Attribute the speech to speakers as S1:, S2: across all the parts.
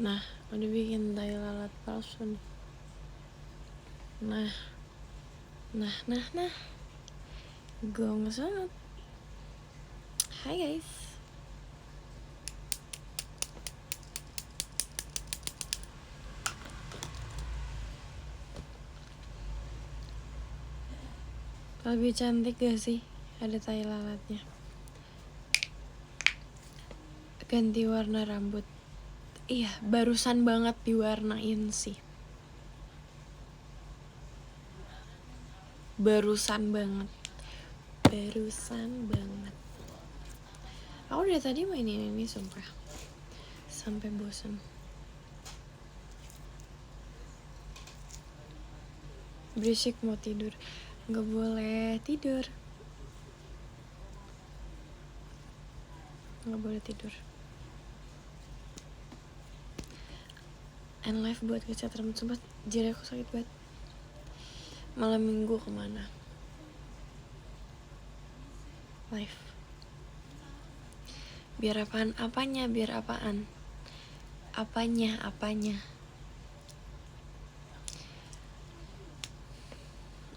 S1: Nah, udah bikin tai lalat palsu nih. Nah. Gong banget. Hai guys. Lebih cantik gak sih? Ada tai lalatnya. Ganti warna rambut. Iya, barusan banget diwarnain sih. Barusan banget. Aku dari tadi mainin ini sumpah. Sampai bosan. Berisik mau tidur. Gak boleh tidur. Gak boleh tidur. And live buat ngecat rambut. Sumpah jari aku sakit banget. Malam minggu kemana? Live. Biar apaan? Apanya? Biar apaan? Apanya?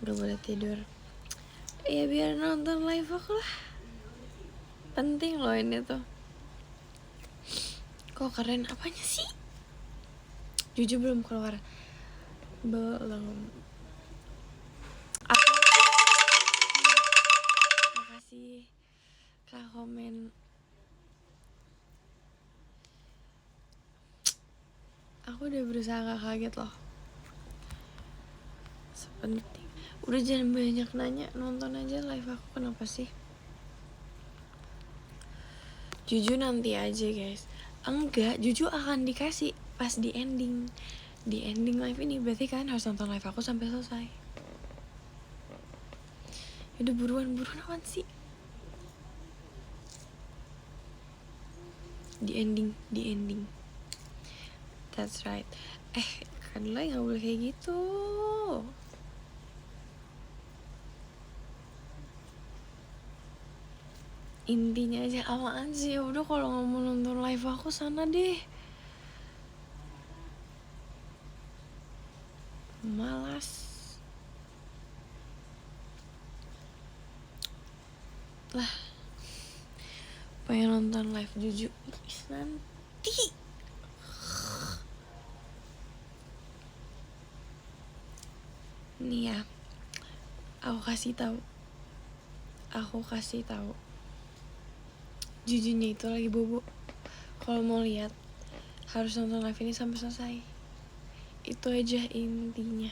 S1: Gak boleh tidur. Iya biar nonton live aku lah. Penting loh ini tuh. Kok keren? Apanya sih? Jujur belum keluar. Belum. Makasih Kak komen. Aku udah berusaha gak kaget loh. Sepenting. Udah jangan banyak nanya. Nonton aja live aku. Kenapa sih? Juju nanti aja guys. Enggak, Juju akan dikasih pas di ending. Di ending live ini berarti kalian harus nonton live aku sampai selesai. Udah buruan apaan sih? Di ending. That's right. Kan lah gak boleh kayak gitu. Intinya aja apaan sih? Udah kalau nggak mau nonton live aku sana deh. Malas. Lah. Pengen nonton live Juju nanti. Nih ya. Aku kasih tahu. Jujunya itu lagi bobo. Kalau mau lihat harus nonton live ini sampai selesai. Itu aja intinya.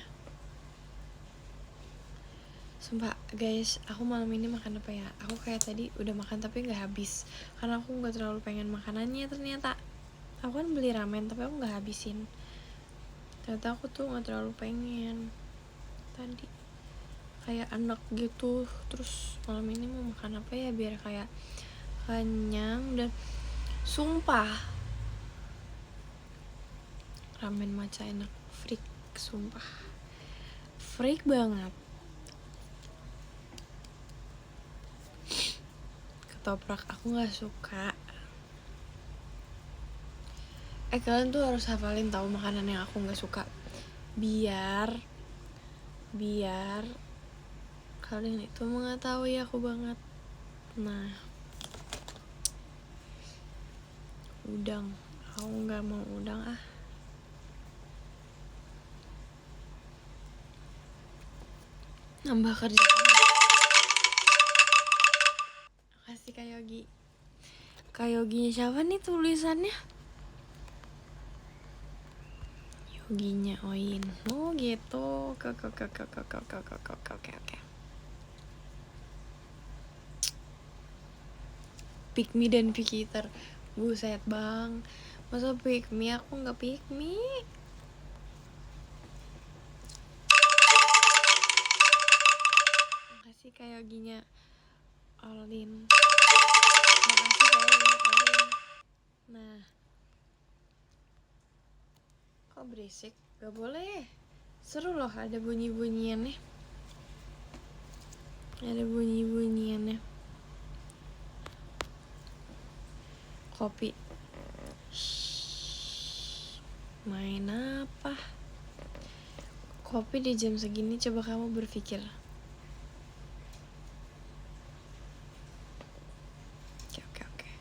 S1: Sumpah guys, aku malam ini makan apa ya? Aku kayak tadi udah makan tapi gak habis. Karena aku gak terlalu pengen makanannya ternyata. Aku kan beli ramen tapi aku gak habisin. Ternyata aku tuh gak terlalu pengen tadi. Kayak anak gitu. Terus malam ini mau makan apa ya biar kayak kenyang. Dan sumpah ramen matcha enak. Freak, sumpah freak banget. Ketoprak aku gak suka. Kalian tuh harus hafalin tahu makanan yang aku gak suka. Biar kalian itu mengetahui aku banget. Nah, udang. Aku gak mau udang ah. Nambah kerja. Makasih Kak Yogi. Kak Yoginya siapa nih tulisannya? Yoginya Oin. Oh gitu. Oke. Pick me dan pick eater. Buset bang. Masa pick me aku gak pick me. Makasih Kak Yoginya Olin. Makasih Kak Yoginya Olin. Nah, kok berisik? Gak boleh. Seru loh ada bunyi-bunyiannya. Kopi. Main apa? Kopi di jam segini, coba kamu berpikir. Oke.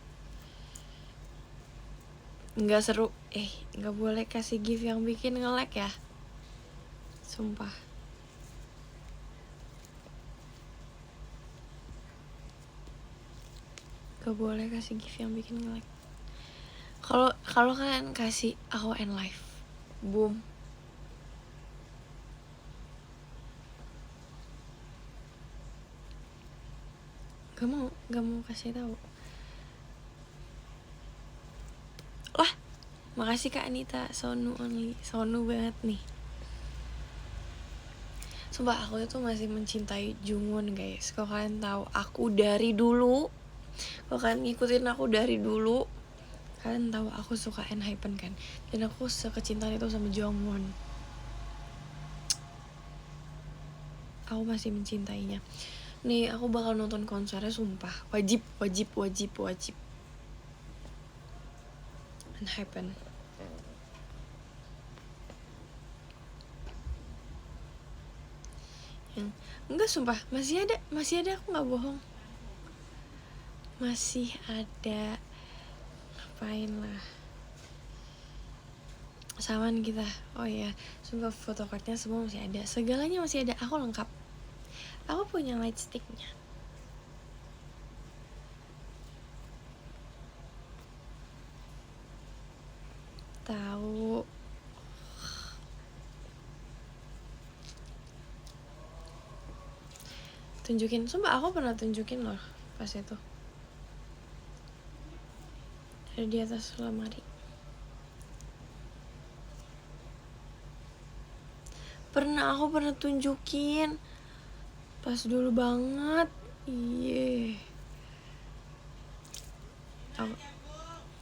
S1: Nggak seru. Nggak boleh kasih gift yang bikin nge-lag ya. Sumpah. Gak boleh kasih gift yang bikin nge-lag. Kalau kalian kasih aku end life, boom. Gak mau kasih tahu. Lah, makasih Kak Anita, Sonu only, Sonu banget nih. Sumpah aku itu masih mencintai Jungwon guys. Kalau kalian tahu aku dari dulu, kalau kalian ngikutin aku dari dulu, kalian tahu aku suka ENHYPEN kan, dan aku sekecintaan itu sama Jungwon. Aku masih mencintainya. Nih aku bakal nonton konsernya, sumpah wajib. ENHYPEN. Enggak, sumpah masih ada, aku nggak bohong, masih ada. Ngapain lah, samaan kita. Oh ya, sumpah photocardnya semua masih ada, segalanya masih ada, aku lengkap. Aku punya light sticknya. Tahu. Tunjukin, sumpah aku pernah tunjukin loh pas itu. Ada di atas lemari. Aku pernah tunjukin pas dulu banget. Iya.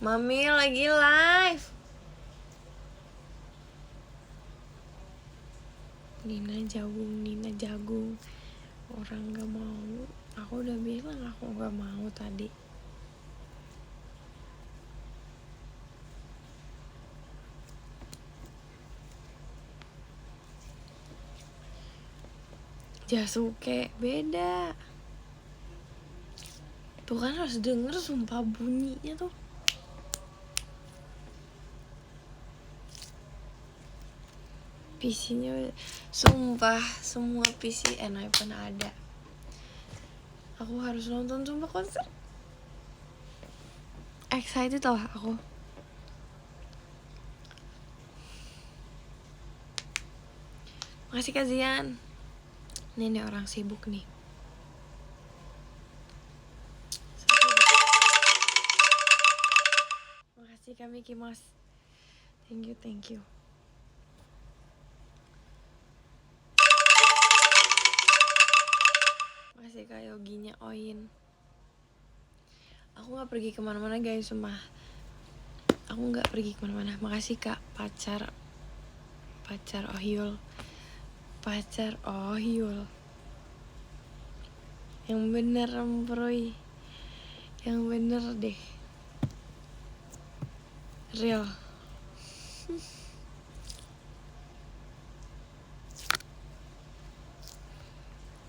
S1: Mami lagi live. Nina jagung. Orang gak mau. Aku udah bilang aku gak mau tadi. Jasuke beda. Tuh kan harus denger sumpah bunyinya tuh. PC-nya sumpah semua PC ENHYPEN ada. Aku harus nonton sumpah konser. Excited loh aku. Makasih Kak Zian. Ini orang sibuk nih. Makasih Kak Miki Mas. Thank you. Makasih Kak Yoginya Oin. Aku gak pergi kemana-mana guys, sumpah. Aku gak pergi kemana-mana. Makasih Kak pacar Ohyul. Yang bener Emproy. Yang bener deh. Real.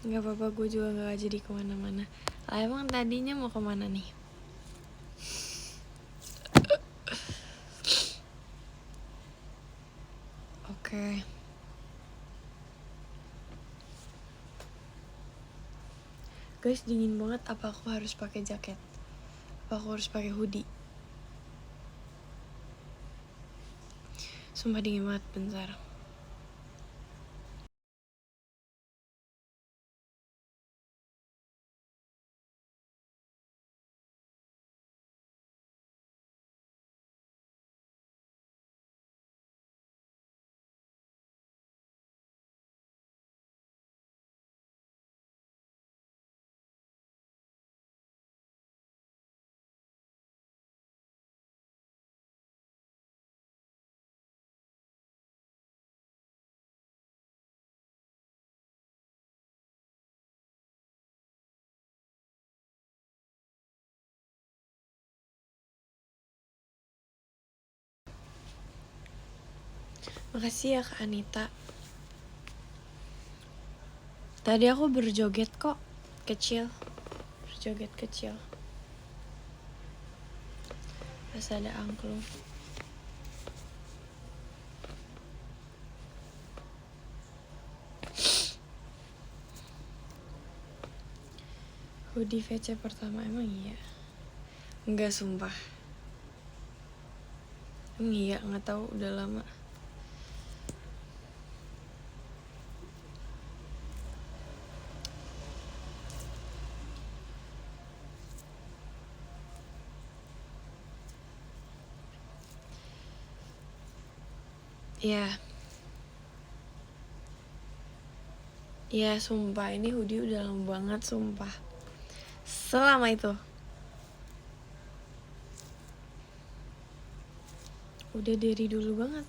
S1: Gak apa-apa, gue juga gak jadi kemana-mana. Lah emang tadinya mau kemana nih? Oke. Guys, dingin banget. Apa aku harus pakai jaket? Apa aku harus pakai hoodie? Sumpah dingin banget, bentar. Makasih ya Kak Anita. Tadi aku berjoget kok, kecil. Berjoget kecil. Pas ada angklung. Hoodie VC pertama emang iya? Enggak sumpah. Emang iya, nggak tahu udah lama. Iya. Iya sumpah, ini hoodie udah lama banget sumpah. Selama itu. Udah dari dulu banget.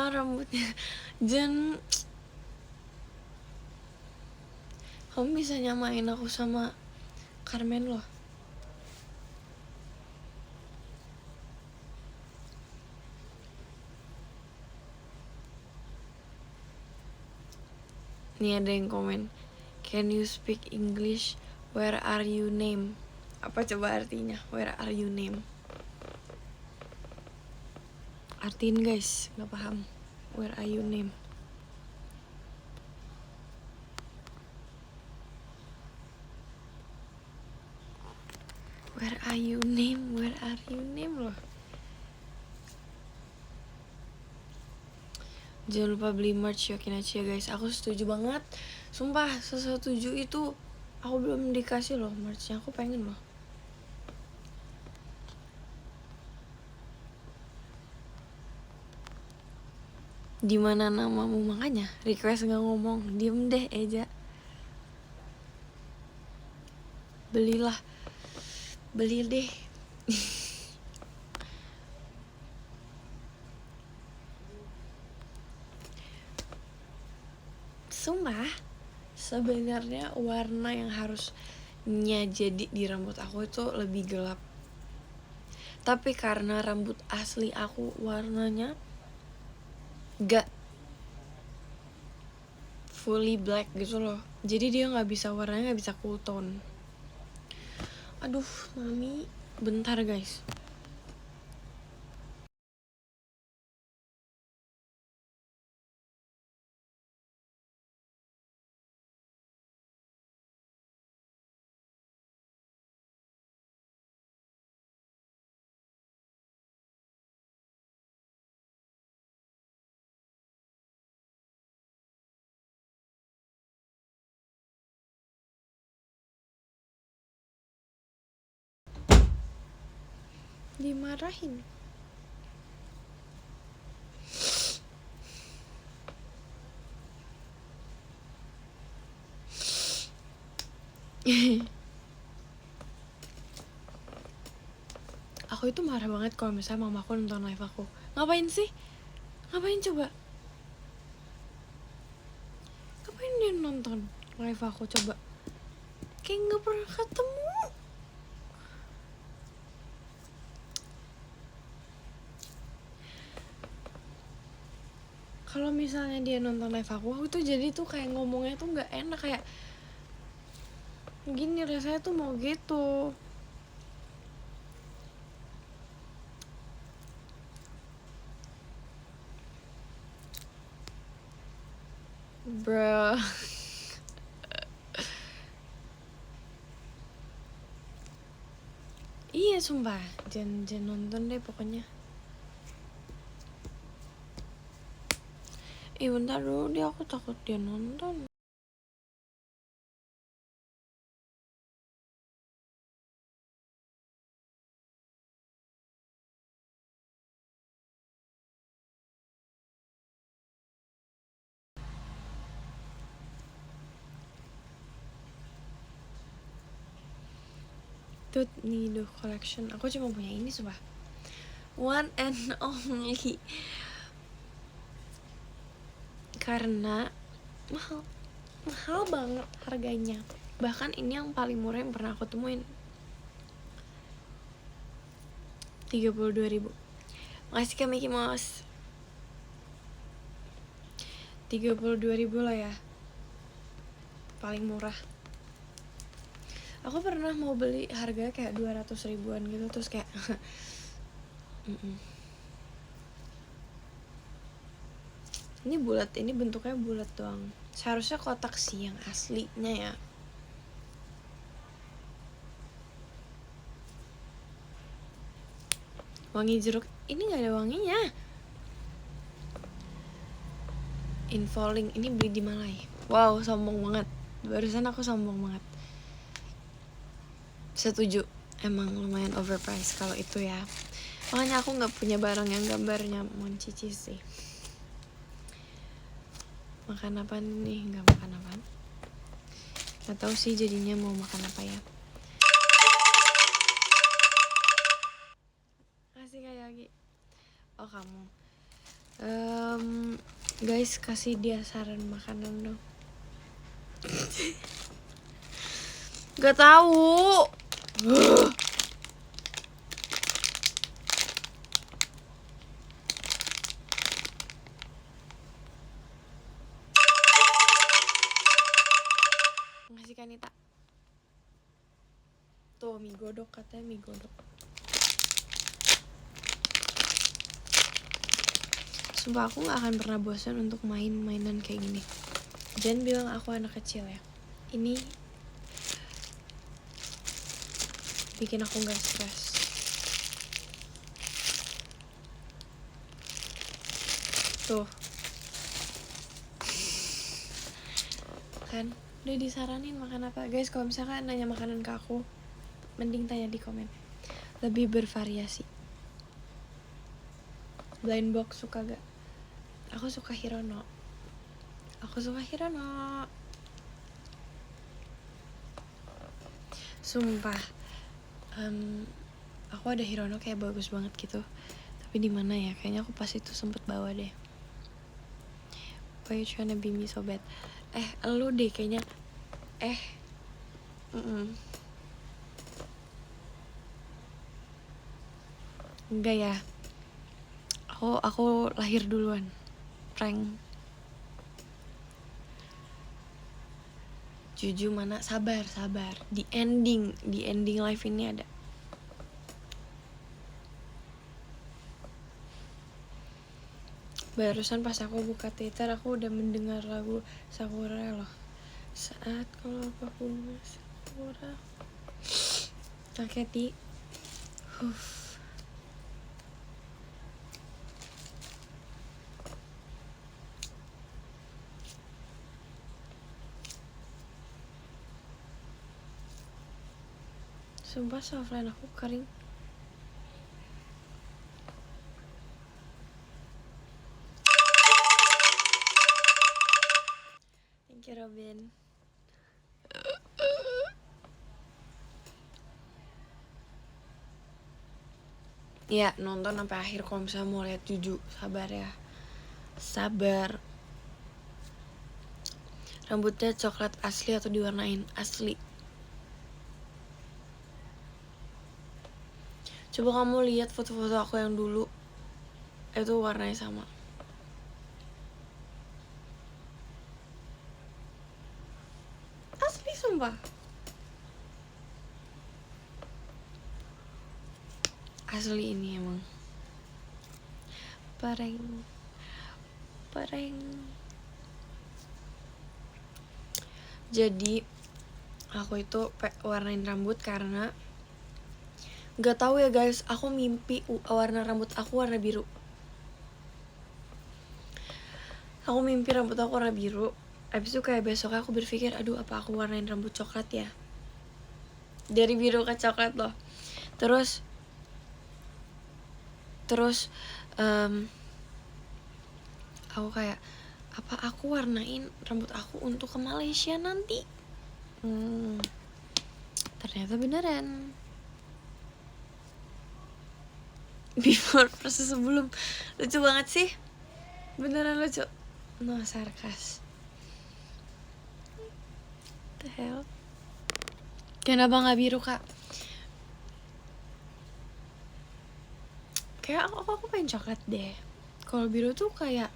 S1: Rambutnya Jen, kamu bisa nyamain aku sama Carmen loh. Nih ada yang komen, can you speak English? Where are you name? Apa coba artinya? Where are you name? Artiin guys, nggak paham. Where are you name? Where are you name? Where are you name loh. Jangan lupa beli merch Yokinachi ya guys. Aku setuju banget. Sumpah, setuju itu. Aku belum dikasih loh merchnya. Aku pengen loh. Dimana namamu makanya? Request gak ngomong. Diem deh Eja. Belilah. Beli deh. Sumpah, sebenarnya warna yang harusnya jadi di rambut aku itu lebih gelap. Tapi karena rambut asli aku warnanya gak fully black gitu loh, jadi dia nggak bisa, warnanya nggak bisa cool tone. Aduh mami, bentar guys. Dimarahin. Aku itu marah banget kalau misalnya mamaku nonton live aku. Ngapain sih? Ngapain coba? Ngapain dia nonton live aku coba? Kayak nggak pernah ketemu. Kalau misalnya dia nonton live aku tuh jadi tuh kayak ngomongnya tuh nggak enak, kayak gini rasanya tuh mau gitu. Bro. Iya sumpah, jangan nonton deh pokoknya. Bentar dulu, aku takut dia nonton. Tut Nido Collection, aku cuma punya ini sumpah. One and only. Karena mahal banget harganya. Bahkan ini yang paling murah yang pernah aku temuin. 32.000. Makasih Kak Mickey Mouse. 32.000 lah ya, paling murah. Aku pernah mau beli harganya kayak 200 ribuan gitu, terus kayak ini bulat, ini bentuknya bulat doang. Seharusnya kotak sih yang aslinya ya. Wangi jeruk ini nggak ada wanginya. Infoling ini beli di Malai. Wow, sombong banget. Barusan aku sombong banget. Setuju, emang lumayan overpriced kalau itu ya. Makanya aku nggak punya barang yang gambarnya Moncici sih. Makan apa nih? Nggak makan apa? Nggak tahu sih jadinya mau makan apa ya. Kasih kayak lagi. Oh kamu. Guys, kasih dia saran makanan dong. Gak tahu. Ngasih Kanita. Tuh mie godok, katanya mie godok. Sumpah aku gak akan pernah bosan untuk main mainan kayak gini. Jangan bilang aku anak kecil ya. Ini bikin aku gak stres. Tuh kan udah disaranin makan apa. Guys, kalau misalkan nanya makanan ke aku, mending tanya di komen, lebih bervariasi. Blind box suka gak? Aku suka Hirono. Sumpah, aku ada Hirono kayak bagus banget gitu. Tapi di mana ya? Kayaknya aku pas itu sempet bawa deh. Why you tryna be me so bad? Lu deh kayaknya. Enggak ya. Aku lahir duluan. Prank. Juju mana? Sabar. Di ending live ini ada. Barusan pas aku buka Twitter, aku udah mendengar lagu Sakura loh. Saat kalau aku Sakura. Kaketi. Sumpah softline aku kering. Thank you Robin. Ya nonton sampai akhir kalau misalnya mau lihat Juju. Sabar ya. Sabar. Rambutnya coklat asli atau diwarnain? Asli. Coba kamu lihat foto-foto aku yang dulu. Itu warnanya sama. Asli sumpah. Asli ini emang. Pareng. Jadi aku itu warnain rambut karena gak tahu ya guys, aku mimpi warna rambut aku warna biru. Aku mimpi rambut aku warna biru. Abis itu kayak besoknya aku berpikir, aduh apa aku warnain rambut coklat ya. Dari biru ke coklat loh. Terus aku kayak, apa aku warnain rambut aku untuk ke Malaysia nanti? Ternyata beneran. Before versus sebelum. Lucu banget sih. Beneran lucu. No sarkas. The hell. Kenapa gak biru kak? kayak aku pengen coklat deh. Kalau biru tuh kayak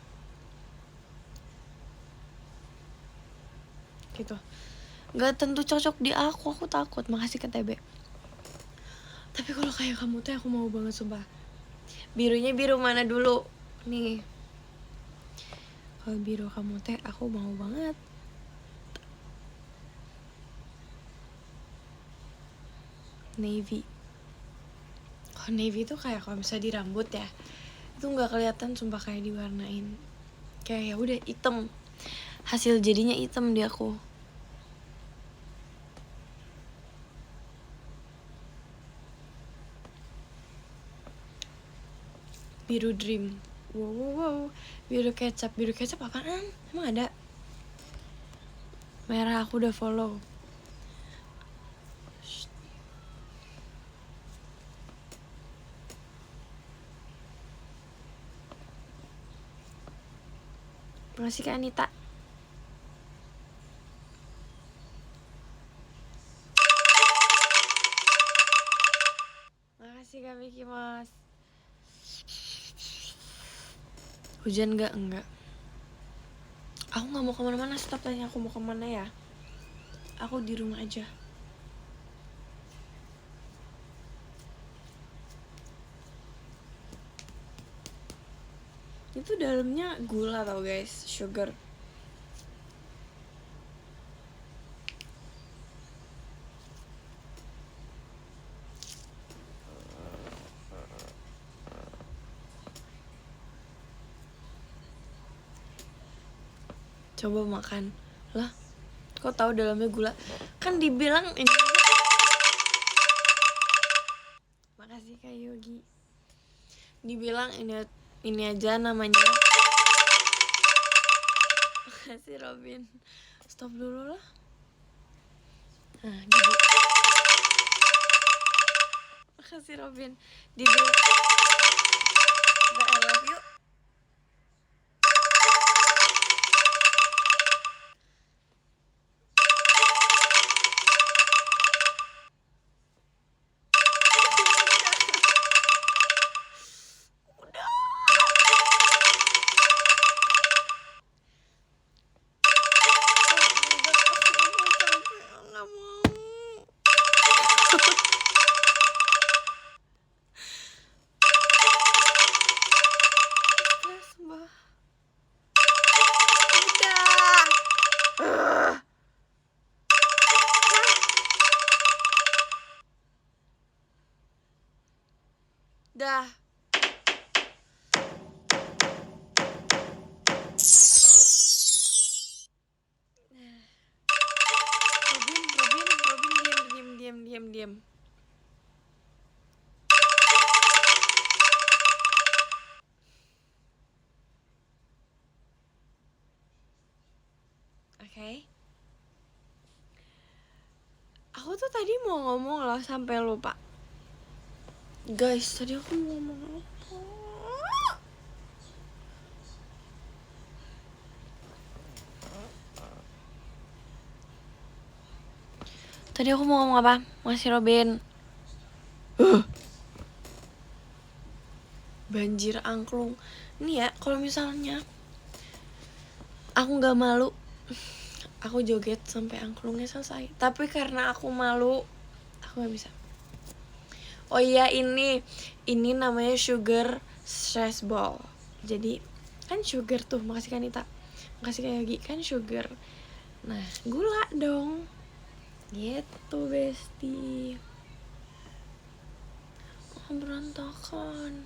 S1: gitu, nggak tentu cocok di aku takut. Makasih ke TB. Tapi kalau kayak kamu tuh aku mau banget sumpah. Birunya biru mana dulu nih? Kalau biru kamu teh aku mau banget. Navy. Kalau navy tuh kayak kalau misalnya di rambut ya, itu nggak kelihatan sumpah, kayak diwarnain. Kayak ya udah hitam. Hasil jadinya hitam di aku. Biru dream. Wow. Biru kecap apaan? Emang ada? Merah aku udah follow. Makasih Kak Anita. Makasih Kak Vicky Mas. Hujan gak? Enggak. Aku gak mau kemana-mana. Stop tanya aku mau kemana ya. Aku di rumah aja. Itu dalamnya gula tau guys, sugar. Coba makan. Lah, kok tahu dalamnya gula? Kan dibilang ini. Makasih Kak Yogi. Dibilang ini aja namanya. Makasih Robin. Stop dulu lah. Nah, makasih Robin. Dibilang I love you. Dah. Robin diam. Oke. Aku tuh tadi mau ngomong loh sampai lupa. Guys, tadi aku mau ngomong apa? Tadi aku mau ngomong apa? Masih Robin. Banjir angklung. Nih ya, kalau misalnya aku nggak malu, aku joget sampai angklungnya selesai. Tapi karena aku malu, aku nggak bisa. Oh iya, ini namanya sugar stress ball. Jadi kan sugar tuh, makasih Kanita. Makasih Kak Yogi, kan sugar. Nah, gula dong. Gitu besti. Oh, berantakan.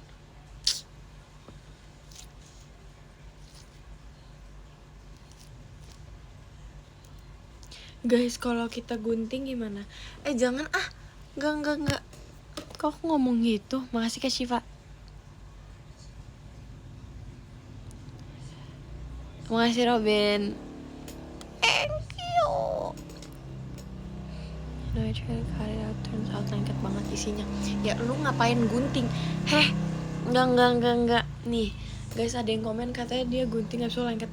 S1: Guys, kalau kita gunting gimana? Jangan ah. Enggak. Kok aku ngomong gitu? Makasih Kak Syifa. Makasih Robin. Thank you. No, I try to cut it out. Turns out lengket banget isinya. Ya lu ngapain gunting? Heh. Enggak. Nih, guys, ada yang komen katanya dia gunting abis itu lengket.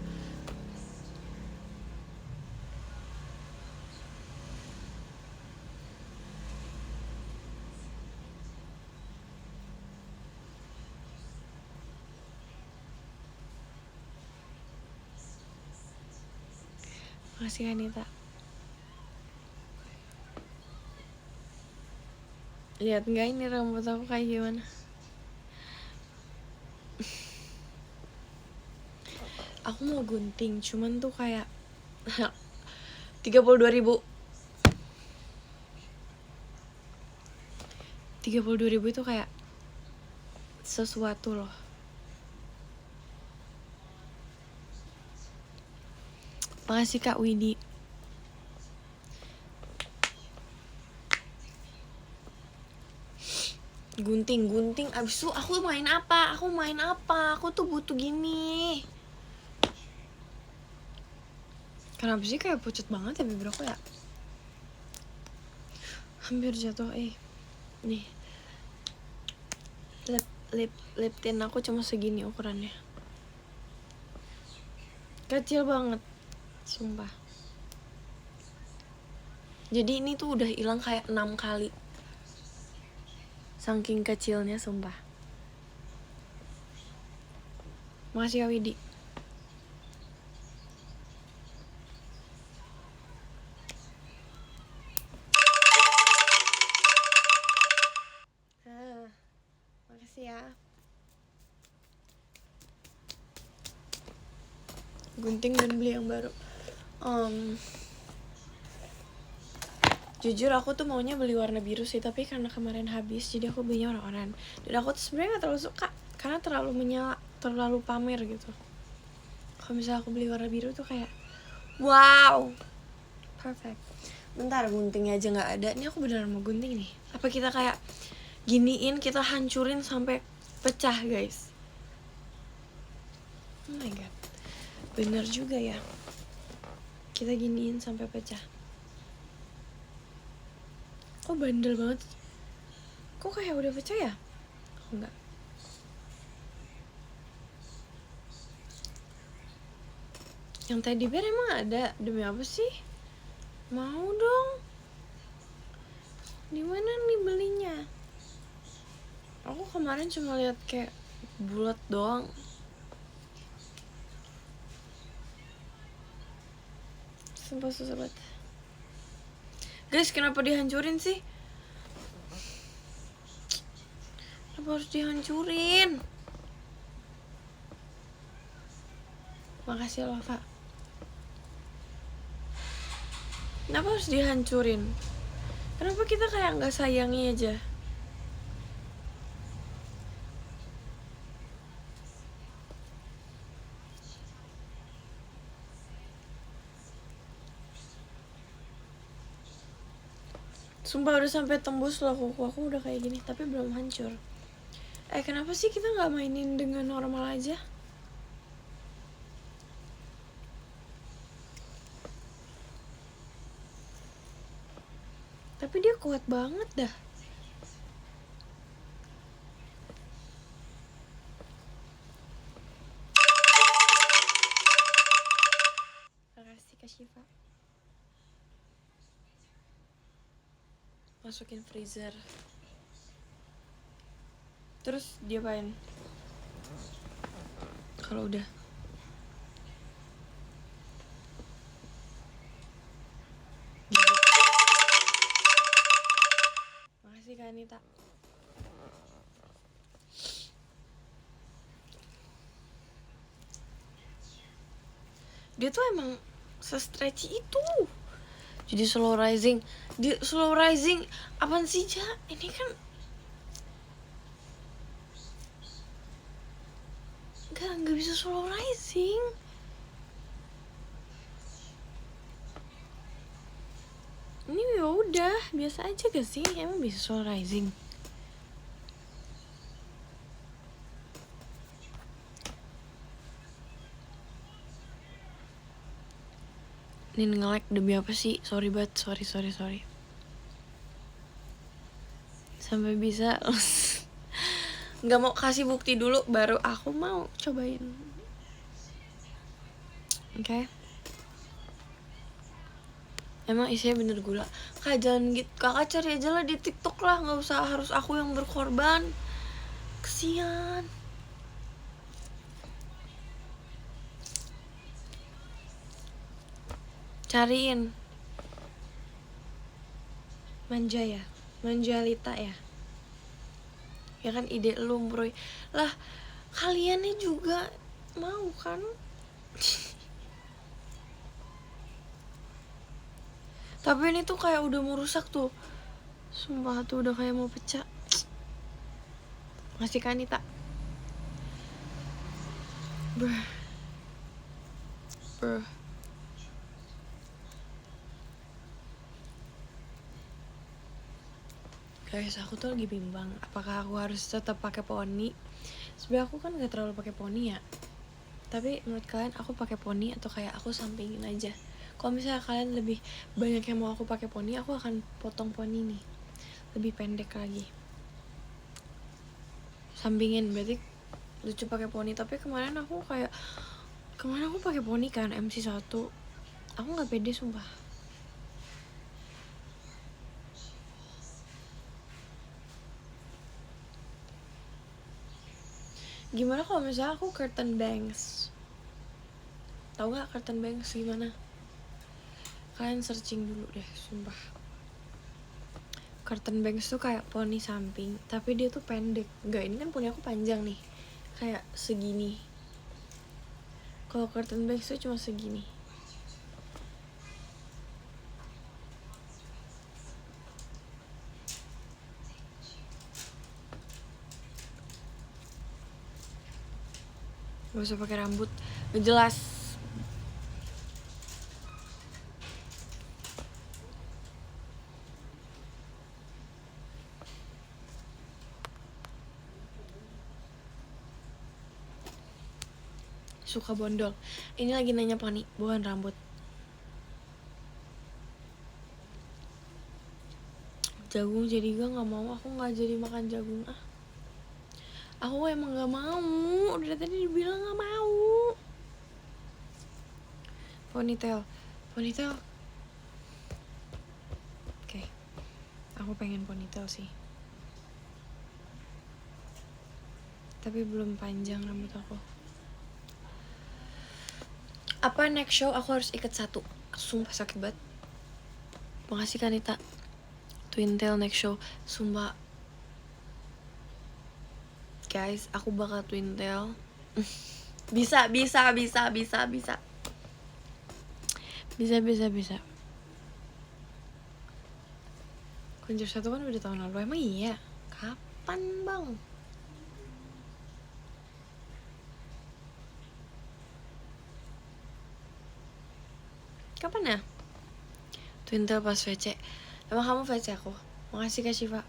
S1: Makasih Kanita. Lihat nggak ini rambut aku kayak gimana? Aku mau gunting, cuman tuh kayak 32.000. 32.000 itu kayak sesuatu loh. Makasih Kak Widi. Gunting abis itu aku main apa? Aku tuh butuh gini. Kenapa sih kayak pucet banget ya bibir aku ya? Hampir jatuh nih. Lip tint aku cuma segini ukurannya. Kecil banget. Sumpah. Jadi ini tuh udah hilang kayak 6 kali. Saking kecilnya sumpah. Makasih Kak Widi. Makasih ya. Gunting dan beli yang baru. Jujur aku tuh maunya beli warna biru sih, tapi karena kemarin habis jadi aku belinya warna oranye. Dan aku tuh sebenarnya gak terlalu suka karena terlalu menyala, terlalu pamer gitu. Kalau misalnya aku beli warna biru tuh kayak wow, perfect. Bentar, guntingnya aja nggak ada. Ini aku beneran mau gunting nih. Apa kita kayak giniin, kita hancurin sampai pecah guys? Oh my god, bener juga ya. Kita giniin sampai pecah. Kok bandel banget? Kok kayak udah pecah ya? Oh enggak. Yang teddy bear emang ada? Demi apa sih? Mau dong. Di mana nih belinya? Aku kemarin cuma lihat kayak bulat doang. Sumpah susah banget. Guys, kenapa dihancurin sih? Kenapa harus dihancurin? Makasih Lova. Kenapa harus dihancurin? Kenapa kita kayak gak sayangi aja? Sumpah udah sampai tembus loh kuku aku udah kayak gini, tapi belum hancur. Kenapa sih kita nggak mainin dengan normal aja? Tapi dia kuat banget dah. Makasih Kak Syifa. Masukin freezer. Terus dia apain? Kalau udah. Makasih Kak Anita. Dia tuh emang se-stretchy itu. Jadi slow rising. Dia slow rising apaan sih, Ja? Ini kan Gak bisa slow rising. Ini ya udah biasa aja gak sih? Emang bisa slow rising? Ini nge-lag demi apa sih? Sorry banget, sorry. Sampai bisa nggak mau kasih bukti dulu baru aku mau cobain. Oke. Emang isinya bener gula. Kak jangan gitu, kakak cari aja lah di TikTok lah, nggak usah harus aku yang berkorban. Kesian. Cariin. Manja ya, Manjalita ya. Ya kan ide lu, bro. Lah, kaliannya juga mau kan? Tapi ini tuh kayak udah mau rusak tuh. Sumpah tuh udah kayak mau pecah. Masih kan Nita? Bruh. Guys, aku tuh lagi bimbang. Apakah aku harus tetap pakai poni? Sebenarnya aku kan gak terlalu pakai poni ya. Tapi menurut kalian aku pakai poni atau kayak aku sampingin aja? Kalau misalnya kalian lebih banyak yang mau aku pakai poni, aku akan potong poni nih, lebih pendek lagi. Sampingin berarti lucu pakai poni. Tapi kemarin aku pakai poni kan MC1. Aku nggak pede sumpah. Gimana kalau misalnya aku curtain bangs? Tahu nggak curtain bangs gimana? Kalian searching dulu deh, sumpah. Curtain bangs tuh kayak poni samping, tapi dia tuh pendek. Enggak, ini kan poni aku panjang nih, kayak segini. Kalau curtain bangs tuh cuma segini. Gak usah pakai rambut, gak jelas. Suka bondol. Ini lagi nanya poni, bukan rambut. Jagung jadi gak mau. Aku gak jadi makan jagung. Aku emang gak mau. Udah tadi dibilang gak mau. Ponytail. Oke. Aku pengen ponytail sih. Tapi belum panjang rambut aku. Apa next show aku harus ikat satu? Sumpah sakit banget. Makasih Kanita. Twintail next show. Sumpah. Guys, aku bakal twintail. Bisa. Konjur 1 kan udah tahun lalu. Emang iya? Kapan bang? Kapan ya? Twintail pas VC. Emang kamu VC aku? Makasih Kak Shiva.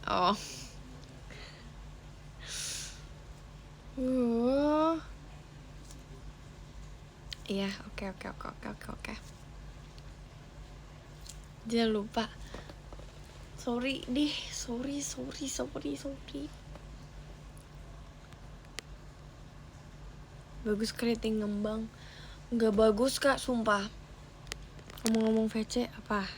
S1: Oh. Iya, oke. Jangan lupa. Sorry. Bagus keriting ngembang. Nggak bagus Kak, sumpah. Ngomong-ngomong VC apa?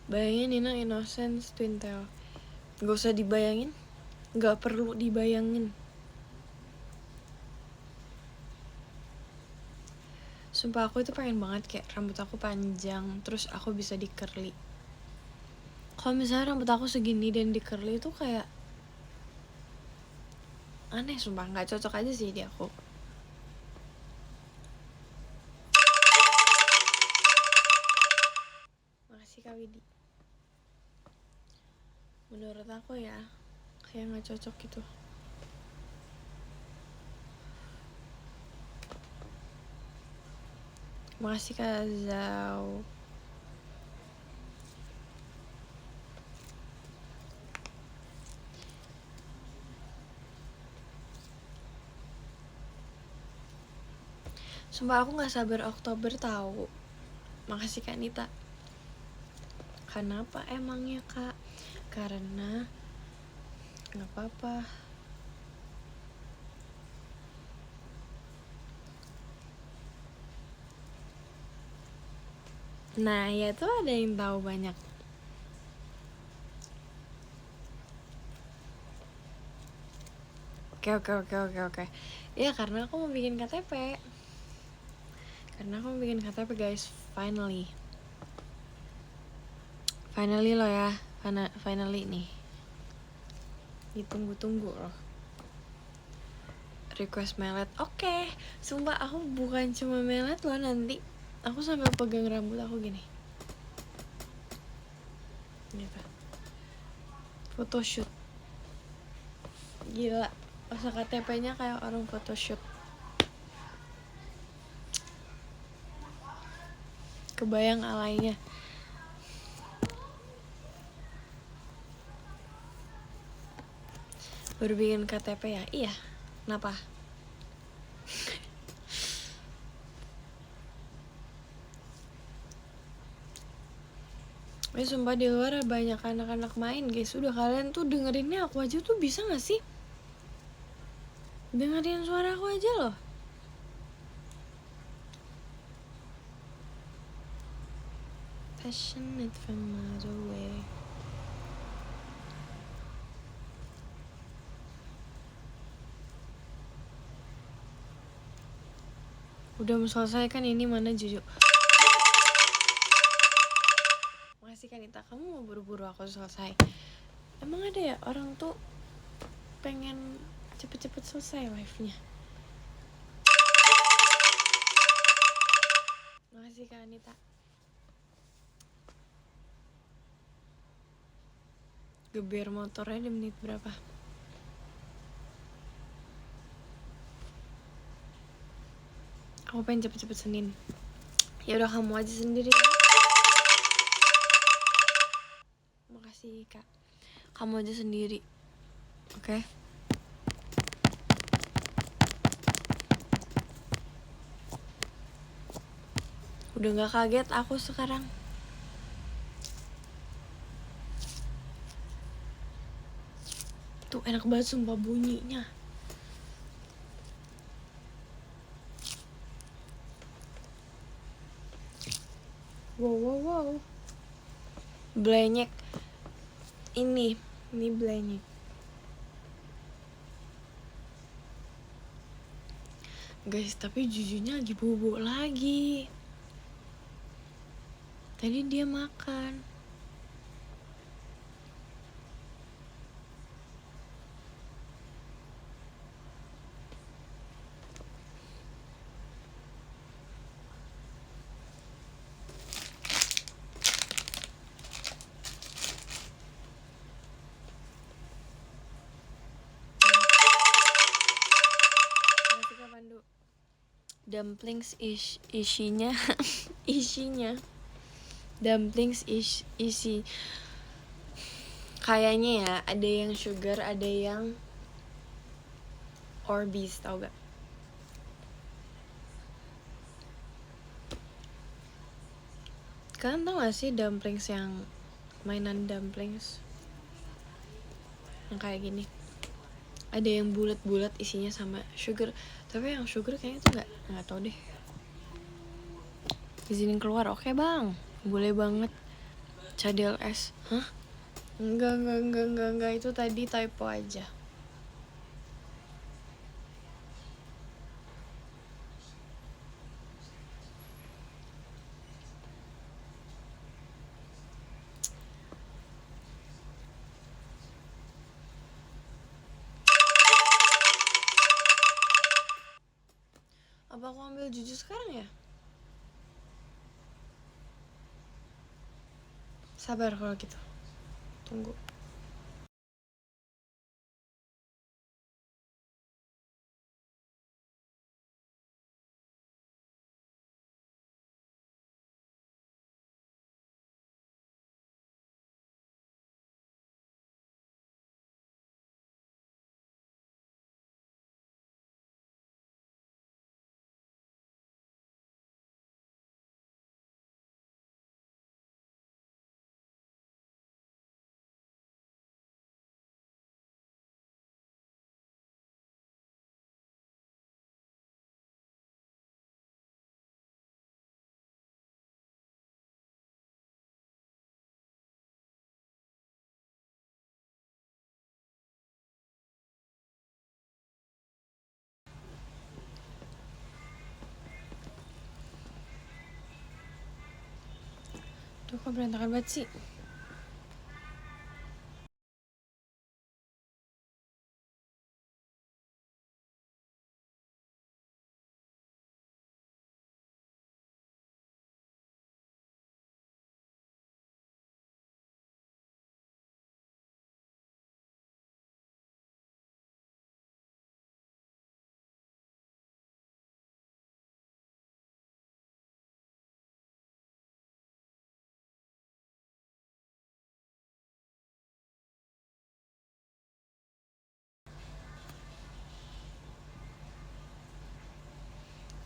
S1: Bayangin Nina Innocence Twintail. Gak usah dibayangin. Gak perlu dibayangin. Sumpah aku itu pengen banget kayak rambut aku panjang, terus aku bisa di curly. Kalau misalnya rambut aku segini dan di curly itu kayak aneh, sumpah gak cocok aja sih di aku. Makasih Kak Widi. Menurut aku ya kayak gak cocok gitu. Makasih Kak Zau. Sumpah aku gak sabar Oktober tahu. Makasih Kak Nita. Kenapa emangnya Kak? Karena gak apa-apa. Nah ya tuh ada yang tahu banyak. Oke. Ya karena aku mau bikin KTP. Guys. Finally loh ya. Finally nih. Ditunggu-tunggu loh. Request melet. Oke. Sumpah aku bukan cuma melet loh nanti. Aku sambil pegang rambut aku gini. Gitu. Photoshoot. Gila. Masa KTP-nya kayak orang photoshoot. Kebayang alainya. Baru bikin KTP ya? Iya. Kenapa? Sumpah di luar banyak anak-anak main guys. Udah kalian tuh dengerinnya aku aja tuh bisa gak sih? Dengerin suara aku aja loh. Passionate from miles away. Udah mau selesai kan ini, mana Juju? Makasih Kanita, kamu mau buru-buru aku selesai. Emang ada ya orang tuh pengen cepet-cepet selesai live-nya. Makasih Kanita. Geber motornya di menit berapa? Aku pengen cepet-cepet Senin. Ya udah kamu aja sendiri ya. Makasih Kak. Kamu aja sendiri. Oke? Udah gak kaget aku sekarang. Tuh enak banget sumpah bunyinya. Wow. Blenyek. Ini blenyek. Guys, tapi Jujunya lagi bubuk lagi. Tadi dia makan. Dumplings isinya dumplings isi kayaknya ya ada yang sugar, ada yang Orbeez, tau gak? Kalian tau gak sih dumplings yang mainan dumplings yang kayak gini? Ada yang bulat-bulat isinya sama sugar, tapi yang sugar kayaknya tuh nggak tau deh. Izinin keluar, oke bang, boleh banget. Cadel es, hah? Enggak, itu tadi typo aja. Apa aku ambil Juju sekarang ya? Sabar kalau gitu. Tunggu. Tuh kok berantakan banget sih.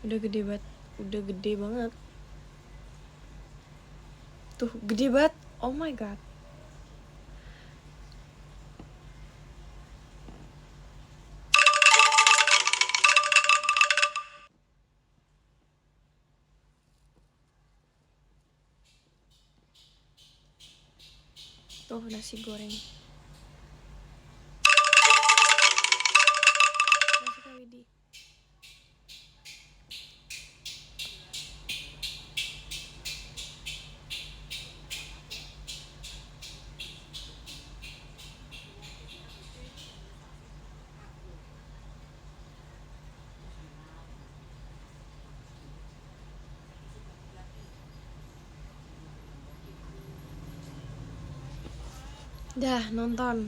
S1: Udah gede banget. Udah gede banget. Tuh gede banget. Oh my god. Tuh nasi goreng. Nasi Kak Widi. Dah nonton.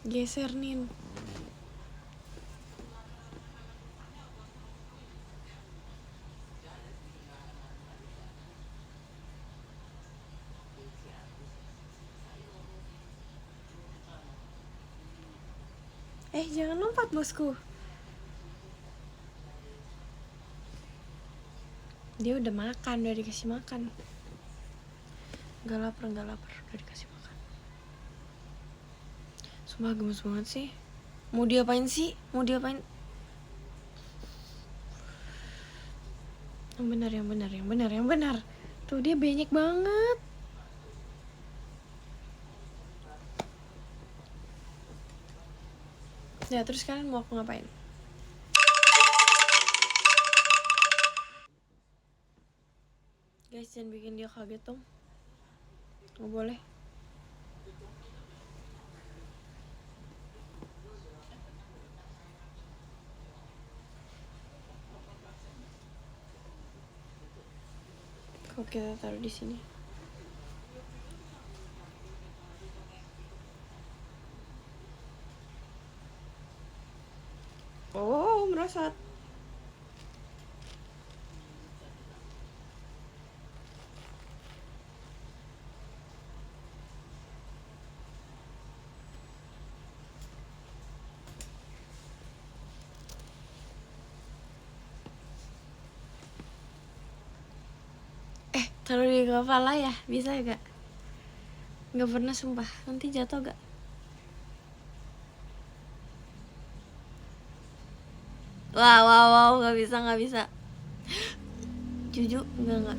S1: Geser Nin. Jangan lompat bosku. Dia udah makan, udah dikasih makan. Gak lapar, udah dikasih makan. Sumpah gemes banget sih. Mau diapain sih? Yang benar. Tuh dia banyak banget. Ya terus kalian mau aku ngapain? Guys, jangan bikin dia kaget dong. Gak boleh. Kok kita taruh di sini? Oh, merosot. Taruh di kepala ya, bisa gak? Gak pernah sumpah, nanti jatuh gak? Wow, gak bisa. Jujur, enggak.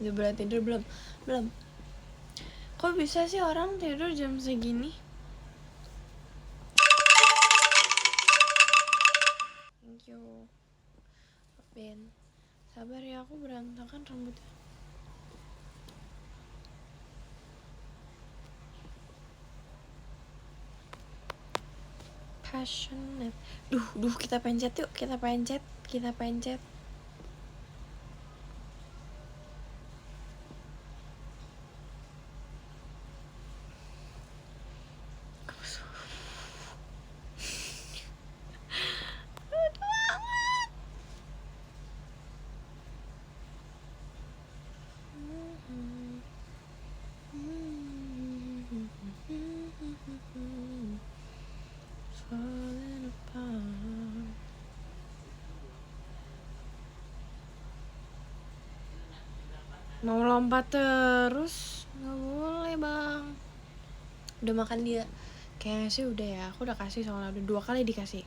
S1: Udah berat tidur belum? Kok bisa sih orang tidur jam segini? Thank you Ben. Sabar ya, aku berantakan rambutnya. Passionate. Duh, kita pencet yuk. Kita pencet. Falling apart. Mau lompat terus nggak boleh bang. Udah makan dia? Kayaknya sih udah ya, aku udah kasih soalnya udah 2 kali dikasih.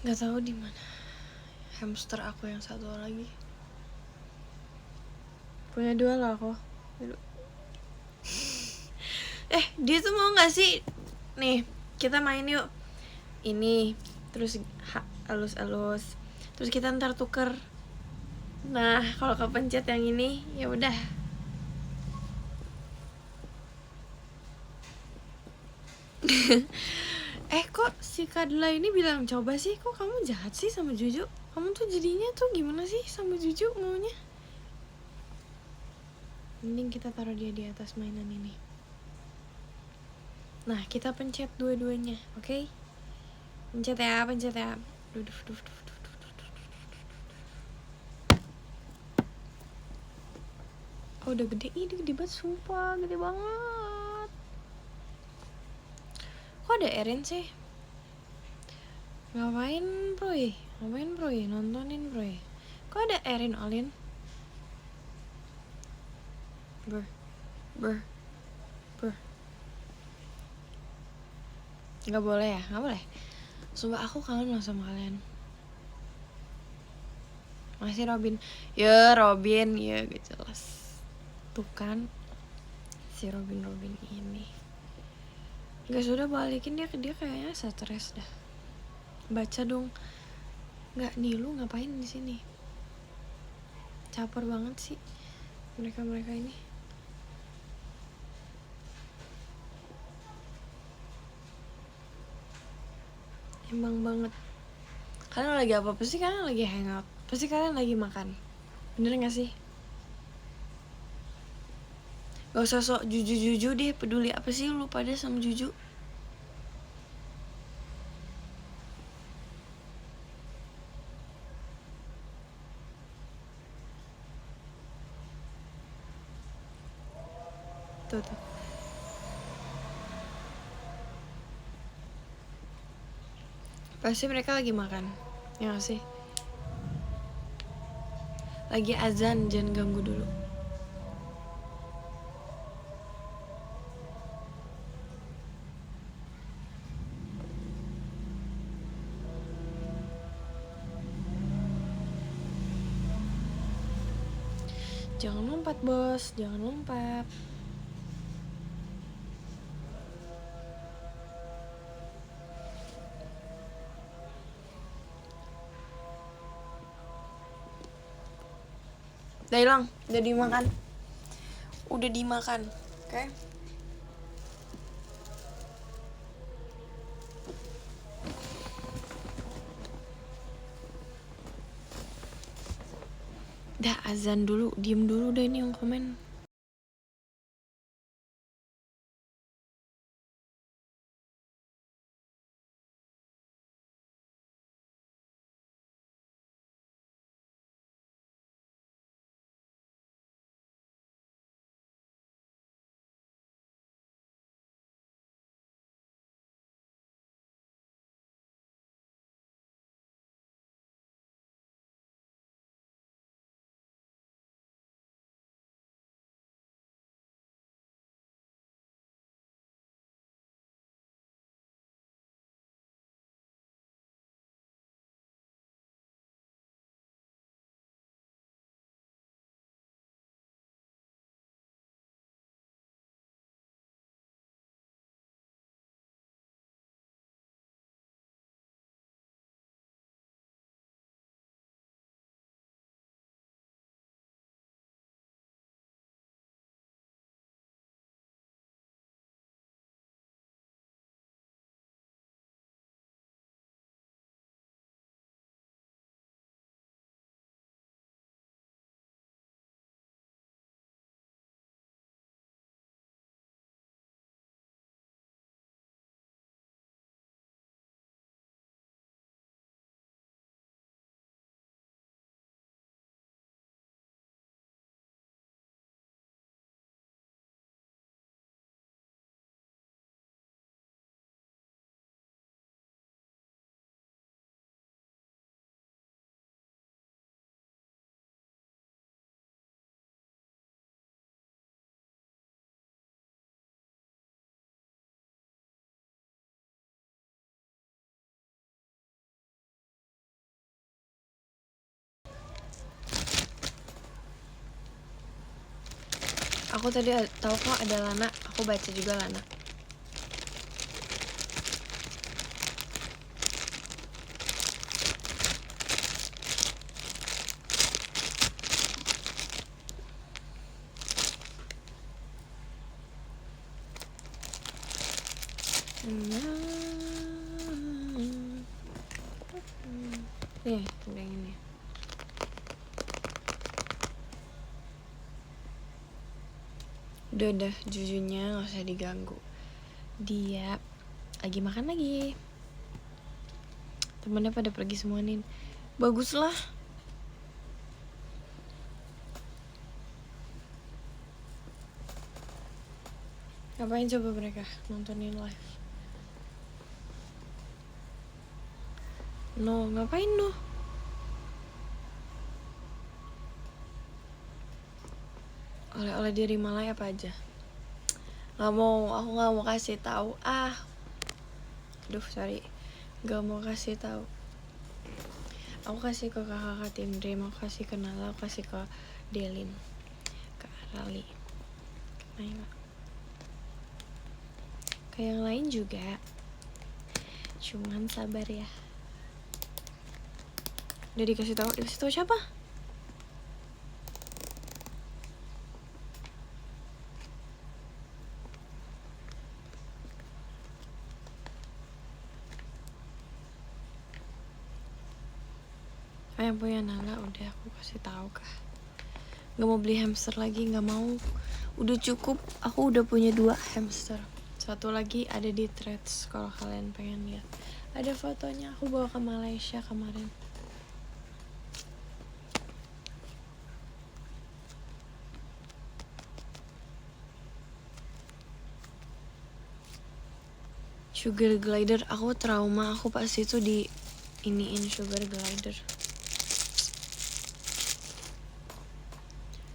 S1: Nggak tahu di mana hamster aku yang satu lagi. Punya 2 lah aku. Dia tuh mau nggak sih? Nih, kita main yuk. Ini, terus alus-alus. Terus kita ntar tuker. Nah, kalau kepencet yang ini, ya udah. Kok si Kadla ini bilang coba sih, kok kamu jahat sih sama Juju? Kamu tuh jadinya tuh gimana sih sama Juju maunya? Mending kita taruh dia di atas mainan ini. Nah, kita pencet dua-duanya, oke? Pencet ya, pencet ya. Oh, udah gede. Ini gede banget, sumpah. Gede banget. Kok ada Erin sih? Ngapain Proy? Nontonin Proy. Kok ada Erin Olin? Ber. Gak boleh ya? Gak boleh. Sumpah aku kangen loh sama kalian. Masih Robin. Ya Robin, ya gak jelas. Tuh kan, si Robin ini. Gak sudah balikin dia kayaknya stres dah. Baca dong. Gak nih lu ngapain di sini? Caper banget sih mereka ini. Emang banget. Kalian lagi apa? Pasti kalian lagi hangout. Pasti kalian lagi makan. Bener gak sih? Gak usah sok Juju deh. Peduli apa sih lu pada sama Juju? Tuh. Pasti mereka lagi makan. Ya gak sih? Lagi azan, jangan ganggu dulu. Jangan lompat bos, jangan lompat. Udah hilang, udah dimakan. Oke? Dah azan dulu, diem dulu deh ini yang komen. Aku tadi tahu kok ada Lana, aku baca juga Lana. Nih, udah ini. Udah, jujurnya gak usah diganggu. Dia lagi makan lagi. Temennya pada pergi semua nih. Baguslah. Ngapain coba mereka nontonin live? No, ngapain no? Oleh-oleh dari Malaya apa aja? Aku nggak mau kasih tahu. Aduh, sorry, nggak mau kasih tahu. Aku kasih ke kakak tim Dream, aku kasih ke Nala, aku kasih ke Delin, ke Arali, ke Naila, ke yang lain juga. Cuman sabar ya. Udah dikasih tahu siapa? Yang punya Nala udah aku kasih tahu kah. Gak mau beli hamster lagi, gak mau. Udah cukup, aku udah punya 2 hamster. Satu lagi ada di Threads kalau kalian pengen lihat. Ada fotonya, aku bawa ke Malaysia kemarin. Sugar glider, aku trauma, aku pas itu di iniin sugar glider.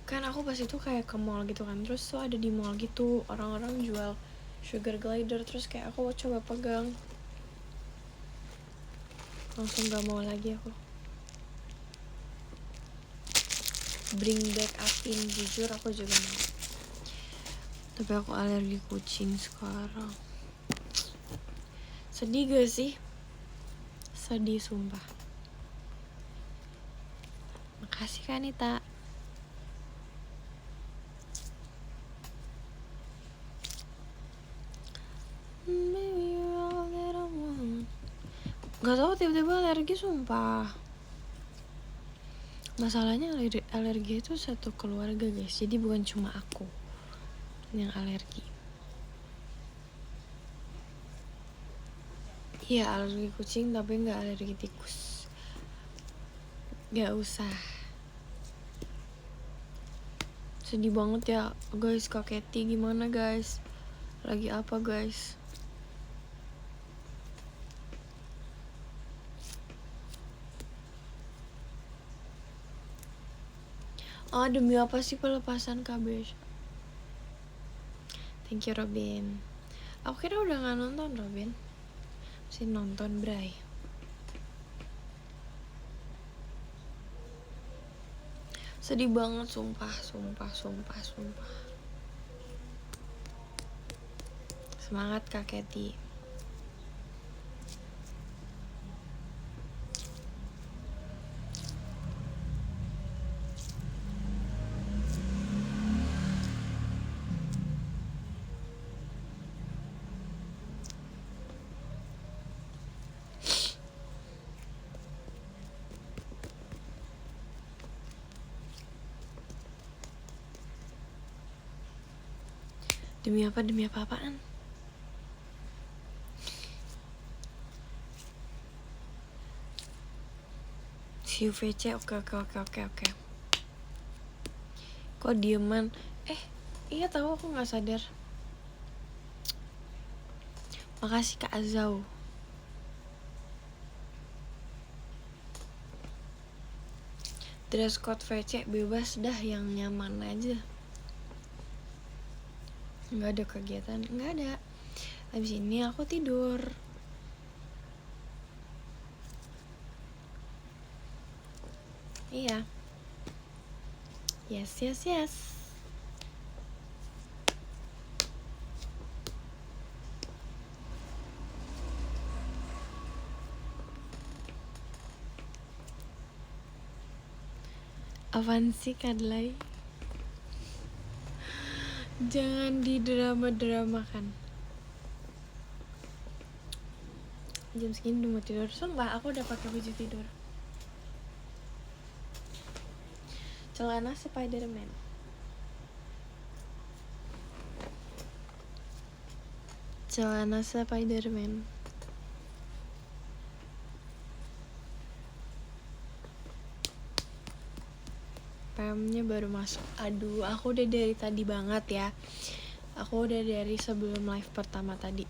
S1: Kan aku pas itu kayak ke mall gitu kan, terus tuh ada di mall gitu orang-orang jual sugar glider, terus kayak aku coba pegang, langsung gak mau lagi aku. Bring back Apin, jujur aku juga mau, tapi aku alergi kucing sekarang. Sedih gak sih? Sedih sumpah. Makasih Kak Anita. Gak tau, tiba-tiba alergi sumpah. Masalahnya alergi itu satu keluarga guys, jadi bukan cuma aku yang alergi. Iya alergi kucing tapi gak alergi tikus. Gak usah. Sedih banget ya guys. Kak Katy gimana guys? Lagi apa guys? Demi apa sih pelepasan KB? Thank you Robin. Aku kira udah gak nonton Robin. Masih nonton Bray. Sedih banget sumpah. Semangat Kak Katy. Demi apa-apaan? Si UVC, oke. Kok dieman? Iya tahu aku nggak sadar. Makasih Kak Azau. Dress code VC bebas dah, yang nyaman aja. Nggak ada kegiatan, nggak ada. Abis ini aku tidur. Iya. Yes. Apaan sih Kadlay? Jangan didrama-dramakan. Jam segini udah mau tidur. Sumpah aku udah pakai baju tidur. Celana Spiderman. Celana Spiderman. PM-nya baru masuk. Aduh, aku udah dari tadi banget ya. Aku udah dari sebelum live pertama tadi.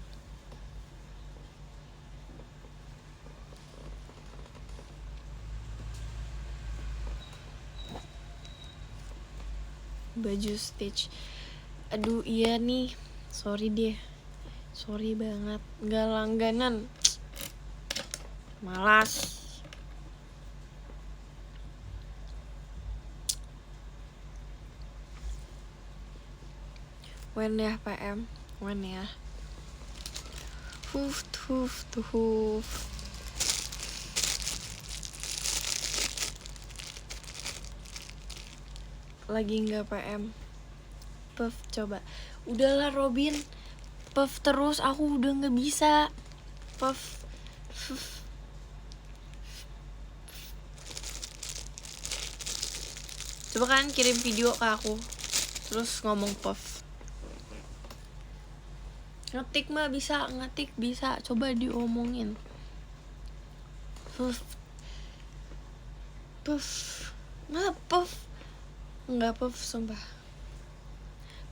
S1: Baju Stitch. Aduh, iya nih. Sorry deh. Sorry banget. Gak langganan. Malas. When ya PM? When ya? Huf. Lagi nggak PM? Puff coba. Udahlah Robin. Puff terus, aku udah nggak bisa. Puff. Coba kan kirim video ke aku. Terus ngomong puff. Ngetik mah bisa, ngetik bisa. Coba diomongin. Puff. Masa puff? Enggak puff, sumpah.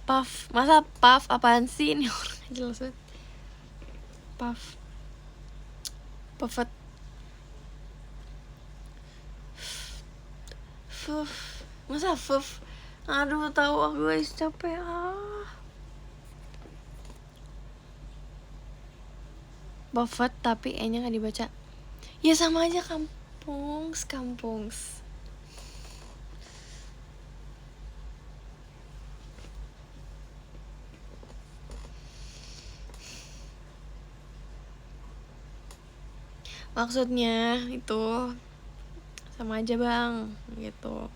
S1: Puff, masa puff apaan sih? Ini orang jelas banget. Puff. Puffet. Puff. Masa puff? Aduh, tahu aku guys, capek Buffet tapi E-nya nggak dibaca. Ya sama aja kampungs. Maksudnya itu sama aja bang, gitu.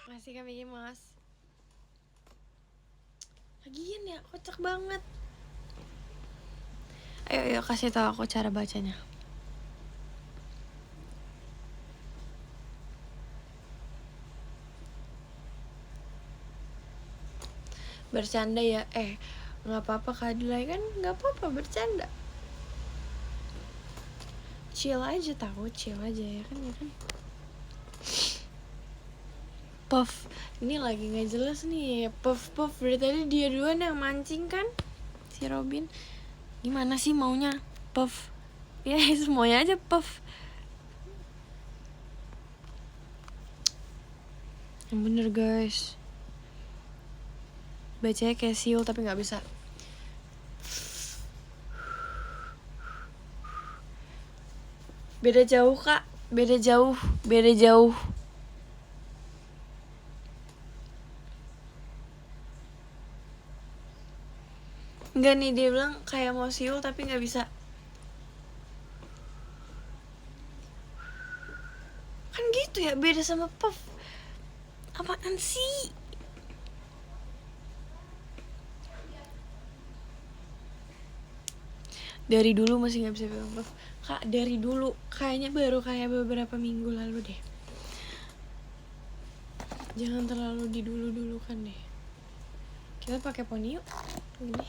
S1: Masih kami mas. Lagian ya, kocak banget. Ayo kasih tahu aku cara bacanya. Bercanda ya, nggak apa-apa Kadlay kan, nggak apa-apa bercanda. Chill aja ya kan. Puff, ini lagi nggak jelas nih. Puff dari tadi dia duluan yang mancing kan, si Robin. Gimana sih maunya Puff? Ya semuanya aja Puff. Yang bener guys. Bacanya kayak siul tapi nggak bisa. Beda jauh kak, beda jauh. Enggak nih, dia bilang kayak mau siul tapi nggak bisa. Kan gitu ya, beda sama Puff. Apaan sih? Dari dulu masih nggak bisa bilang Puff. Kak, dari dulu. Kayaknya baru kayak beberapa minggu lalu deh. Jangan terlalu didulu-dulu kan deh. Kita pakai poni yuk. Gini.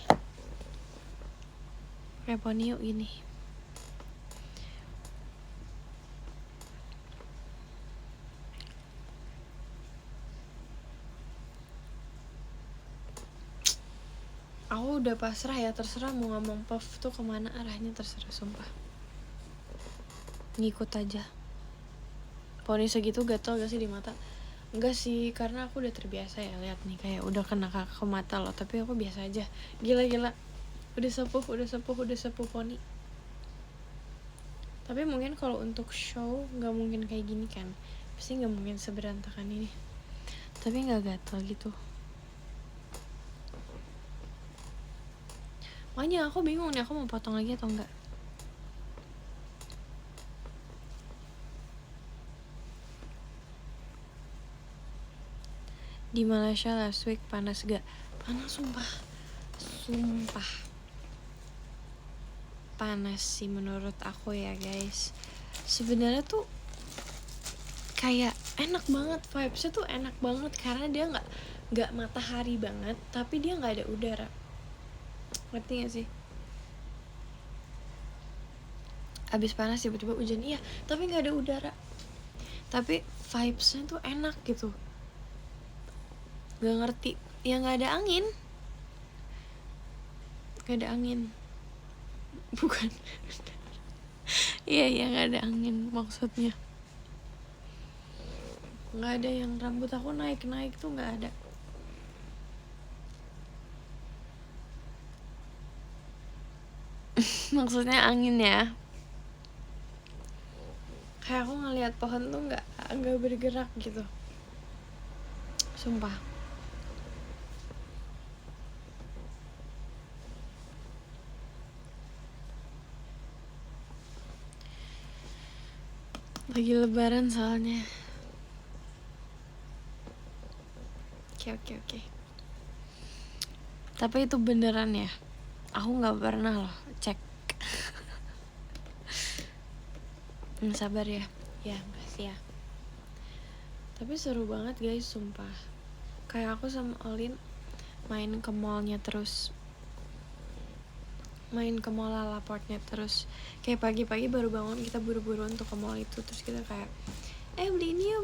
S1: Pakai poni yuk gini. Aku udah pasrah ya, terserah mau ngomong Puff tuh kemana arahnya, terserah sumpah. Ngikut aja. Poni segitu gatel gak sih di mata? Enggak sih, karena aku udah terbiasa ya lihat nih, kayak udah kena ke mata loh. Tapi aku biasa aja. Gila. Udah sepuh poni. Tapi mungkin kalau untuk show nggak mungkin kayak gini kan, pasti nggak mungkin seberantakan ini. Tapi nggak gatel gitu. Makanya aku bingung nih, aku mau potong lagi atau enggak. Di Malaysia last week panas gak? Panas sumpah panas sih menurut aku ya guys. Sebenarnya tuh kayak enak banget, vibesnya tuh enak banget karena dia nggak matahari banget tapi dia nggak ada udara, ngerti gak sih? Abis panas tiba-tiba hujan, iya tapi nggak ada udara, tapi vibesnya tuh enak gitu. Gak ngerti ya, nggak ada angin bukan iya nggak ada angin maksudnya. Nggak ada yang rambut aku naik tuh, nggak ada. Maksudnya angin ya, kayak aku ngelihat pohon tuh nggak bergerak gitu, sumpah. Lagi lebaran soalnya. Oke. Tapi itu beneran ya, aku nggak pernah loh cek. Sabar ya makasih ya. Tapi seru banget guys, sumpah. Kayak aku sama Olin main ke mallnya terus, main ke mall Lalaportnya terus. Kayak pagi-pagi baru bangun kita buru-buru untuk ke mall itu, terus kita kayak beli ini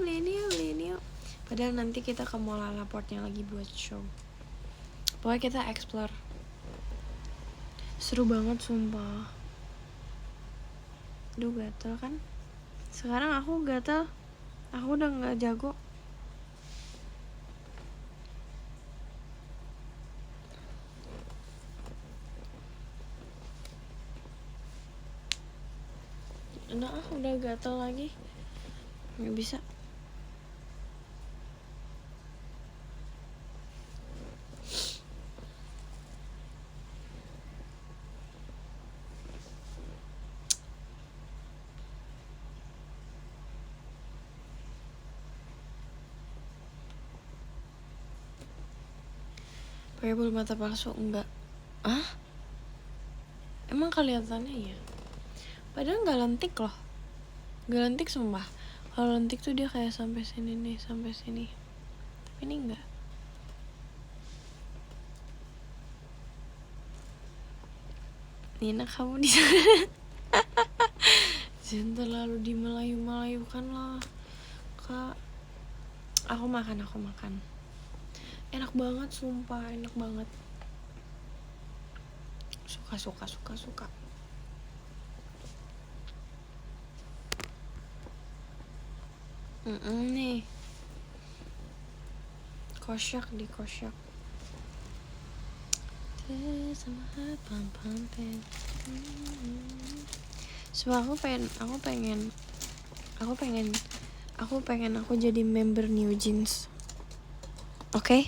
S1: yuk. Padahal nanti kita ke mall Lalaportnya lagi buat show. Pokoknya kita explore. Seru banget sumpah. Duh gatel kan. Sekarang aku gatel. Aku udah gak jago. Nah, aku udah gatel lagi. Gak bisa. Pakai bulu mata palsu enggak? Emang kelihatannya ya? Padahal nggak lentik loh, nggak lentik sumpah. Kalau lentik tuh dia kayak sampai sini nih, sampai sini. Tapi ini enggak. Nina, kamu di sana. Jangan terlalu di Melayu-melayukan lah, Kak. Aku makan. Enak banget sumpah, enak banget. Suka. Nih. Kosyak. Semua aku pengen aku jadi member New Jeans. Oke?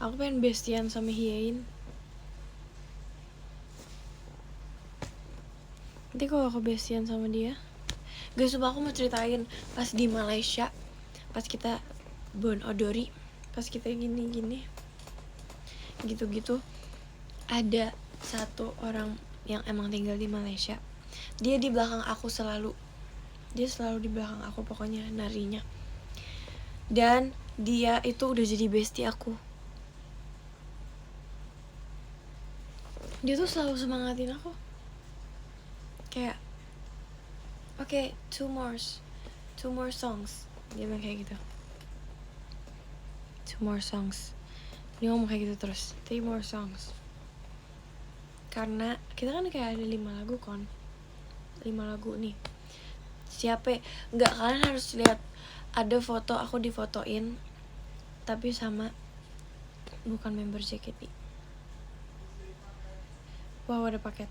S1: Aku pengen bestian sama Hyein. Nanti kalau aku bestian sama dia, guys, coba aku mau ceritain pas di Malaysia, pas kita Bon Odori, pas kita gini gitu, ada satu orang yang emang tinggal di Malaysia. Dia di belakang aku selalu di belakang aku, pokoknya narinya. Dan dia itu udah jadi bestie aku. Dia tuh selalu semangatin aku, kayak oke, two more songs. Dia bilang kayak gitu, 2 more songs. Dia ngomong kayak gitu terus, 3 more songs. Karena kita kan kayak ada 5 lagu nih. Siapa? Nggak, kalian harus lihat. Ada foto aku difotoin, tapi sama bukan member JKT. Wow, ada paket.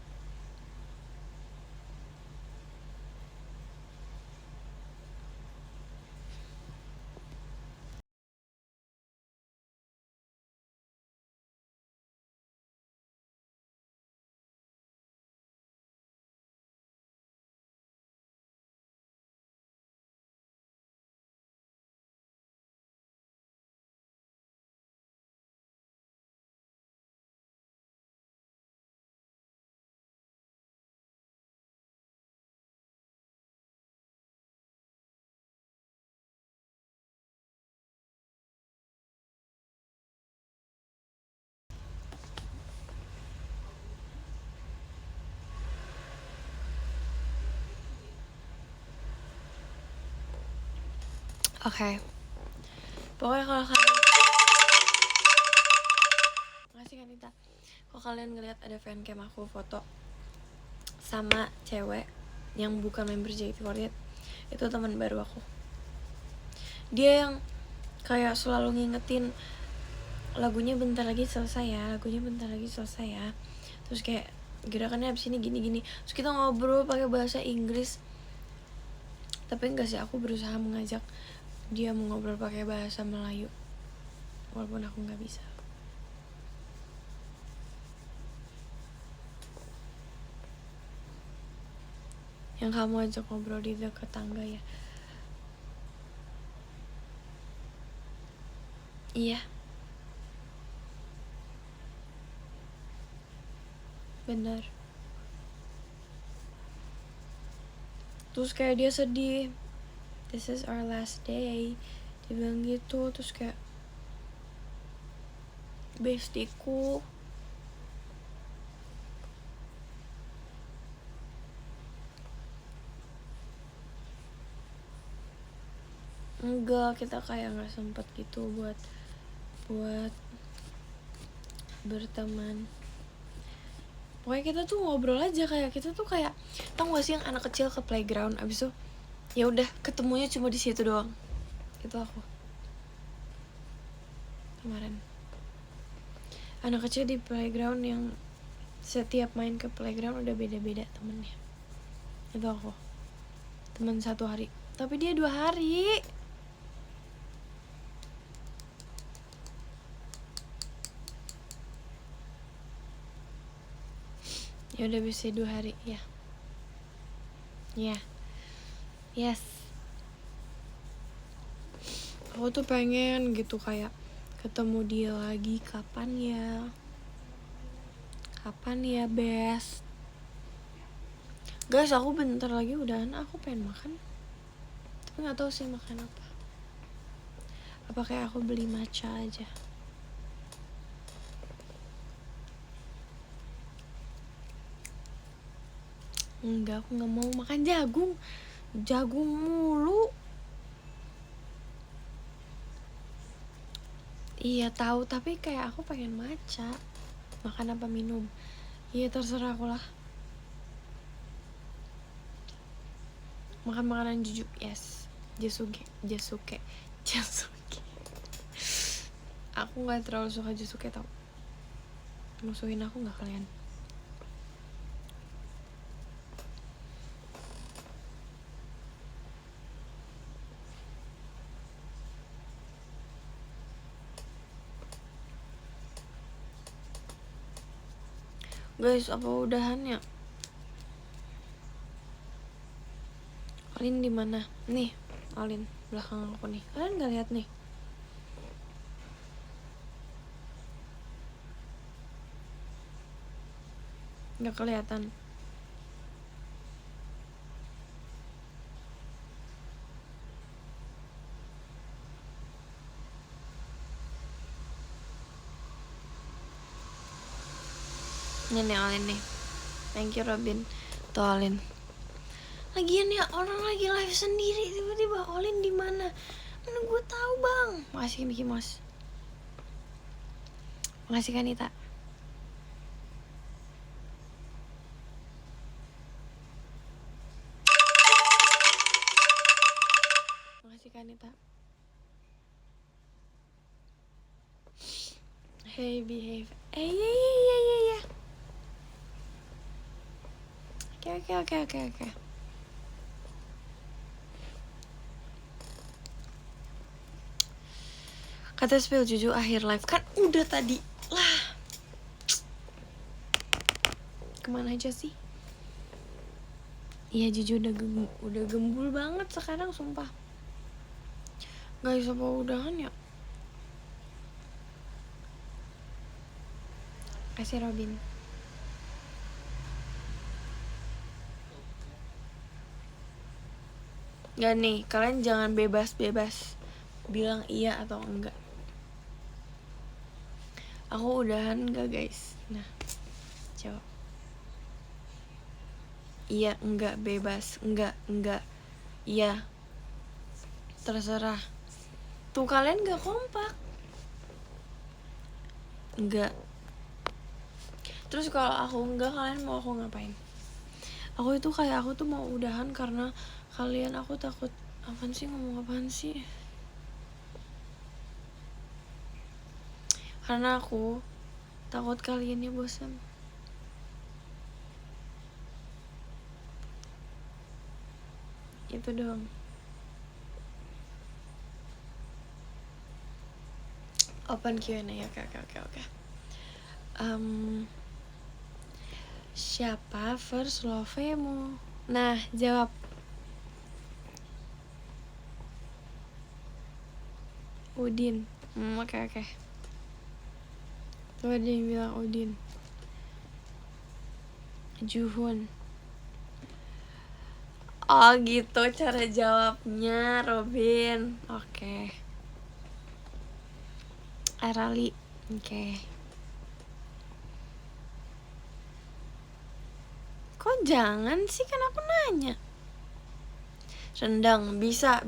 S1: Oke. Pokoknya kalau kalian makasih Kanita. Kalau kalian ngeliat ada fancam aku foto sama cewek yang bukan member JKT48, itu teman baru aku. Dia yang kayak selalu ngingetin lagunya bentar lagi selesai ya, terus kayak gerakannya abis ini gini. Terus kita ngobrol pakai bahasa Inggris, tapi enggak sih, aku berusaha mengajak dia mau ngobrol pakai bahasa Melayu walaupun aku nggak bisa. Yang kamu ajak ngobrol di dekat tangga ya? Iya, benar. Terus kayak dia sedih, this is our last day, dia bilang gitu. Terus kayak, bestiku, enggak, kita kayak nggak sempet gitu buat berteman. Pokoknya kita tuh ngobrol aja, kayak kita tuh kayak, tau gak sih yang anak kecil ke playground abis itu ya udah ketemunya cuma di situ doang. Itu aku kemarin, anak kecil di playground yang setiap main ke playground udah beda-beda temennya. Itu aku, teman 1 hari tapi dia 2 hari. Ya udah bisa 2 hari ya. Yes, aku tuh pengen gitu kayak ketemu dia lagi. Kapan ya best. Guys, aku bentar lagi udahan, aku pengen makan tapi nggak tahu sih makan apa kayak aku beli matcha aja. Enggak, aku nggak mau makan jagung mulu. Iya tahu, tapi kayak aku pengen matcha. Makan apa minum? Iya terserah aku lah. Makan makanan jujur, yes. Jasuke. Aku nggak terlalu suka Jasuke tau. Musuhin aku nggak kalian? Guys, apa udahan ya? Alin di mana? Nih, Alin belakang aku nih. Kalian nggak lihat nih? Nggak kelihatan. Ini nih Alin nih. Thank you Robin. Tuh Alin. Lagian ya, orang lagi live sendiri tiba-tiba Alin di mana? Mana gue tahu bang. Makasih Mickey Mouse. Makasih Kanita. Makasih Kanita. Hey, behave. Iya. Oke. Kata spill jujur akhir live kan udah tadi lah. Kemana aja sih? Iya jujur udah gembul banget sekarang sumpah. Gak bisa bawa udahan ya. Kasih Robin. Gak nih, kalian jangan bebas-bebas bilang iya atau enggak. Aku udahan gak guys? Nah, jawab. Iya, enggak, bebas. Enggak. Iya. Terserah. Tuh kalian gak kompak. Enggak. Terus kalau aku enggak, kalian mau aku ngapain? Aku itu kayak aku tuh mau udahan karena kalian, aku takut. Apaan sih, ngomong apaan sih? Karena aku takut kaliannya bosan. Itu doang. Open Q&A. Oke. Siapa first love-mu? Nah, jawab. Udin. Oke. Tuh ada yang bilang Udin. Juhun. Oh gitu cara jawabnya, Robin. Oke. Arali. Oke. Kok jangan sih, kan aku nanya. Rendang. Bisa.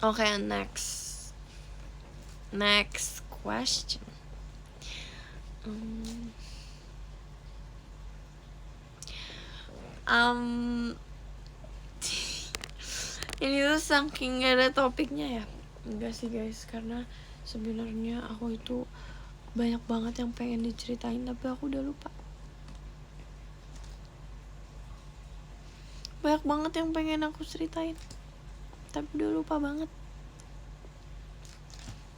S1: Oke, next question. Ini tuh saking gak ada topiknya ya. Enggak sih guys, karena sebenarnya aku itu banyak banget yang pengen diceritain tapi aku udah lupa. Banyak banget yang pengen aku ceritain tapi udah lupa banget.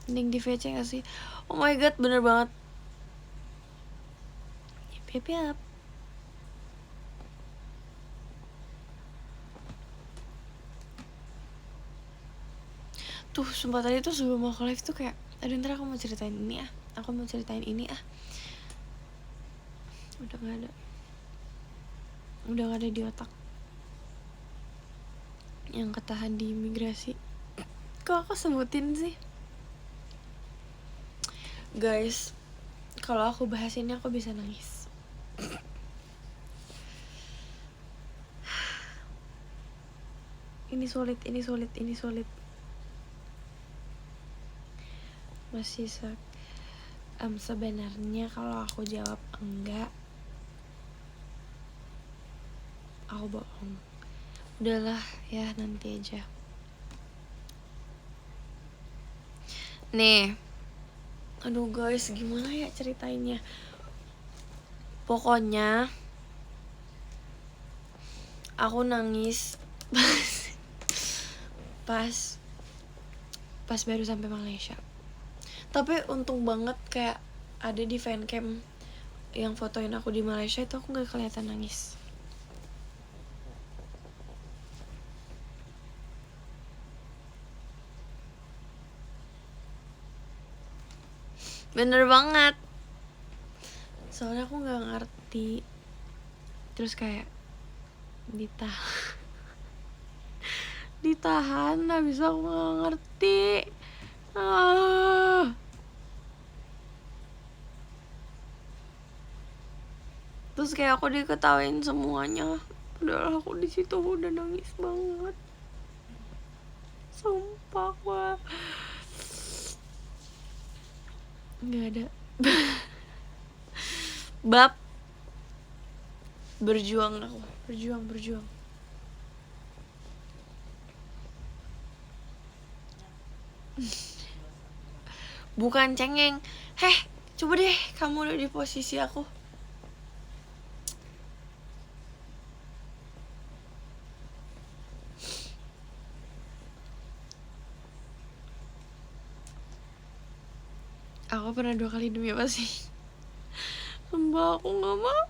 S1: Mending di VC gak sih? Oh my god, bener banget. Yap. Tuh sumpah tadi tuh sebelum aku live tuh kayak, aduh ntar aku mau ceritain ini ah, aku mau ceritain ini ah. Udah gak ada di otak. Yang ketahan di imigrasi. Kok aku sebutin sih? Guys, kalau aku bahas ini aku bisa nangis. Ini sulit. Masih sebenarnya kalau aku jawab enggak, aku bohong. Udahlah ya, nanti aja. Nih, aduh guys, gimana ya ceritainnya? Pokoknya aku nangis pas baru sampai Malaysia. Tapi untung banget kayak ada di fancam yang fotoin aku di Malaysia itu aku gak kelihatan nangis. Bener banget. Soalnya aku gak ngerti. Terus kayak ditahan, habis aku gak ngerti. Terus kayak aku diketawain semuanya. Padahal aku di situ udah nangis banget. Sumpah gua. Nggak ada. Bab berjuang aku. Berjuang. Bukan cengeng. Coba deh kamu udah di posisi aku. Aku pernah 2 kali demi apa sih? Sumpah aku gak mau.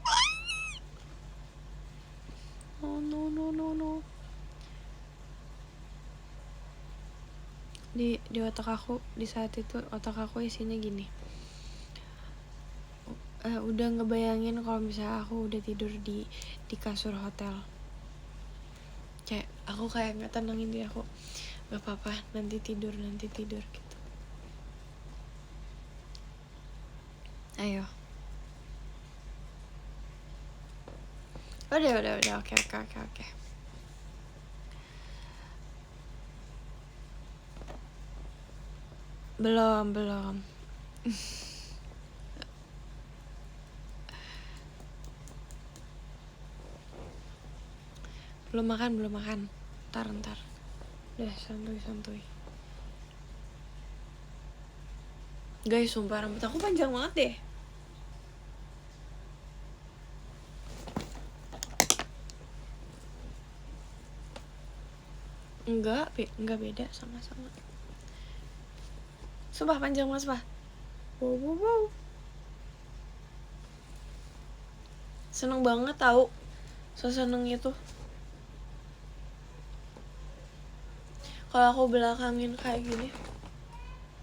S1: Oh, no. Di otak aku, di saat itu otak aku isinya gini. Udah ngebayangin kalau misalnya aku udah tidur di kasur hotel. Kayak aku kayak nggak tenangin diri aku. Gak apa-apa, nanti tidur gitu. Ayo. Udah. Oke. Belum. belum makan. Ntar. Udah, santuy. Guys, sumpah rambut aku panjang banget deh. Enggak beda, sama-sama. Sumpah panjang banget, sumpah. Wow. Seneng banget tau. Seneng itu. Kalau aku belakangin kayak gini,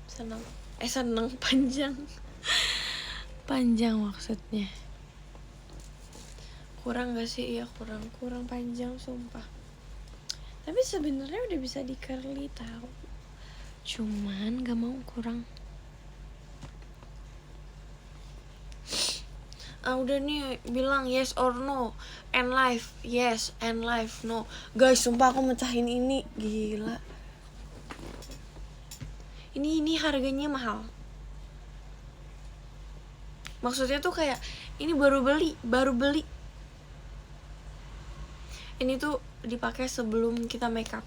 S1: seneng panjang. Panjang maksudnya. Kurang gak sih? Iya kurang panjang sumpah. Tapi sebenarnya udah bisa di curly tau. Cuman gak mau kurang. Udah nih bilang yes or no and life, yes and life no. Guys, sumpah aku mecahin ini. Gila. Ini harganya mahal. Maksudnya tuh kayak ini baru beli. Ini tuh dipakai sebelum kita makeup.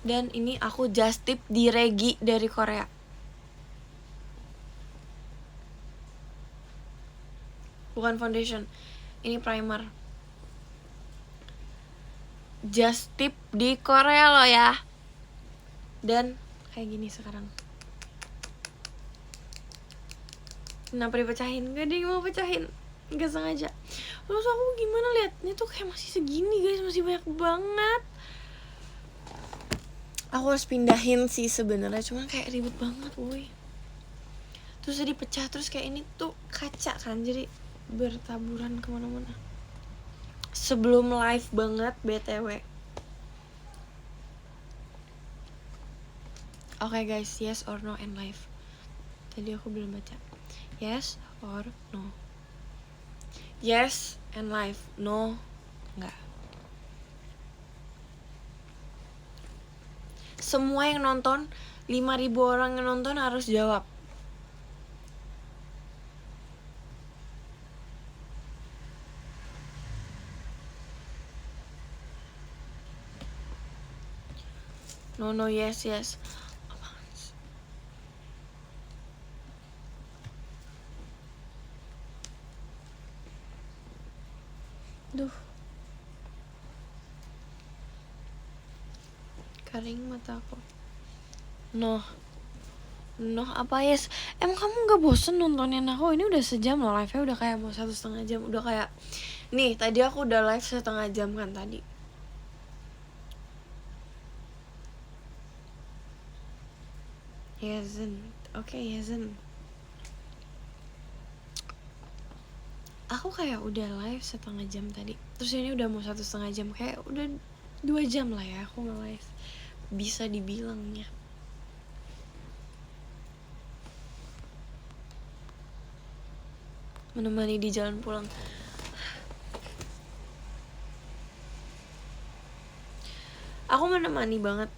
S1: Dan ini aku just tip di Regi dari Korea. Bukan foundation, ini primer. Just tip di Korea loh ya. Dan kayak gini sekarang. Kenapa dipecahin? Gak ada yang mau pecahin. Gak sengaja. Terus aku gimana liatnya tuh kayak masih segini guys. Masih banyak banget. Aku harus pindahin sih sebenarnya, cuman kayak ribet banget woi. Terus jadi pecah, terus kayak ini tuh kaca kan, jadi bertaburan kemana-mana. Sebelum live banget BTW. Oke guys, yes or no and live. Tadi aku belum baca. Yes or no. Yes and live. No, enggak. Semua yang nonton, 5.000 orang yang nonton harus jawab. No, yes. Duh. Kering mata aku. No apa yes? Emang kamu gak bosen nontonin aku? Ini udah sejam loh live-nya, udah kayak mau 1,5 jam. Udah kayak nih, tadi aku udah live 1,5 jam kan tadi. Yezen. Oke, Yezen. Aku kayak udah live 1,5 jam tadi. Terus ini udah mau 1,5 jam. Kayak udah 2 jam lah ya aku nge-live. Bisa dibilangnya. Menemani di jalan pulang. Aku menemani banget.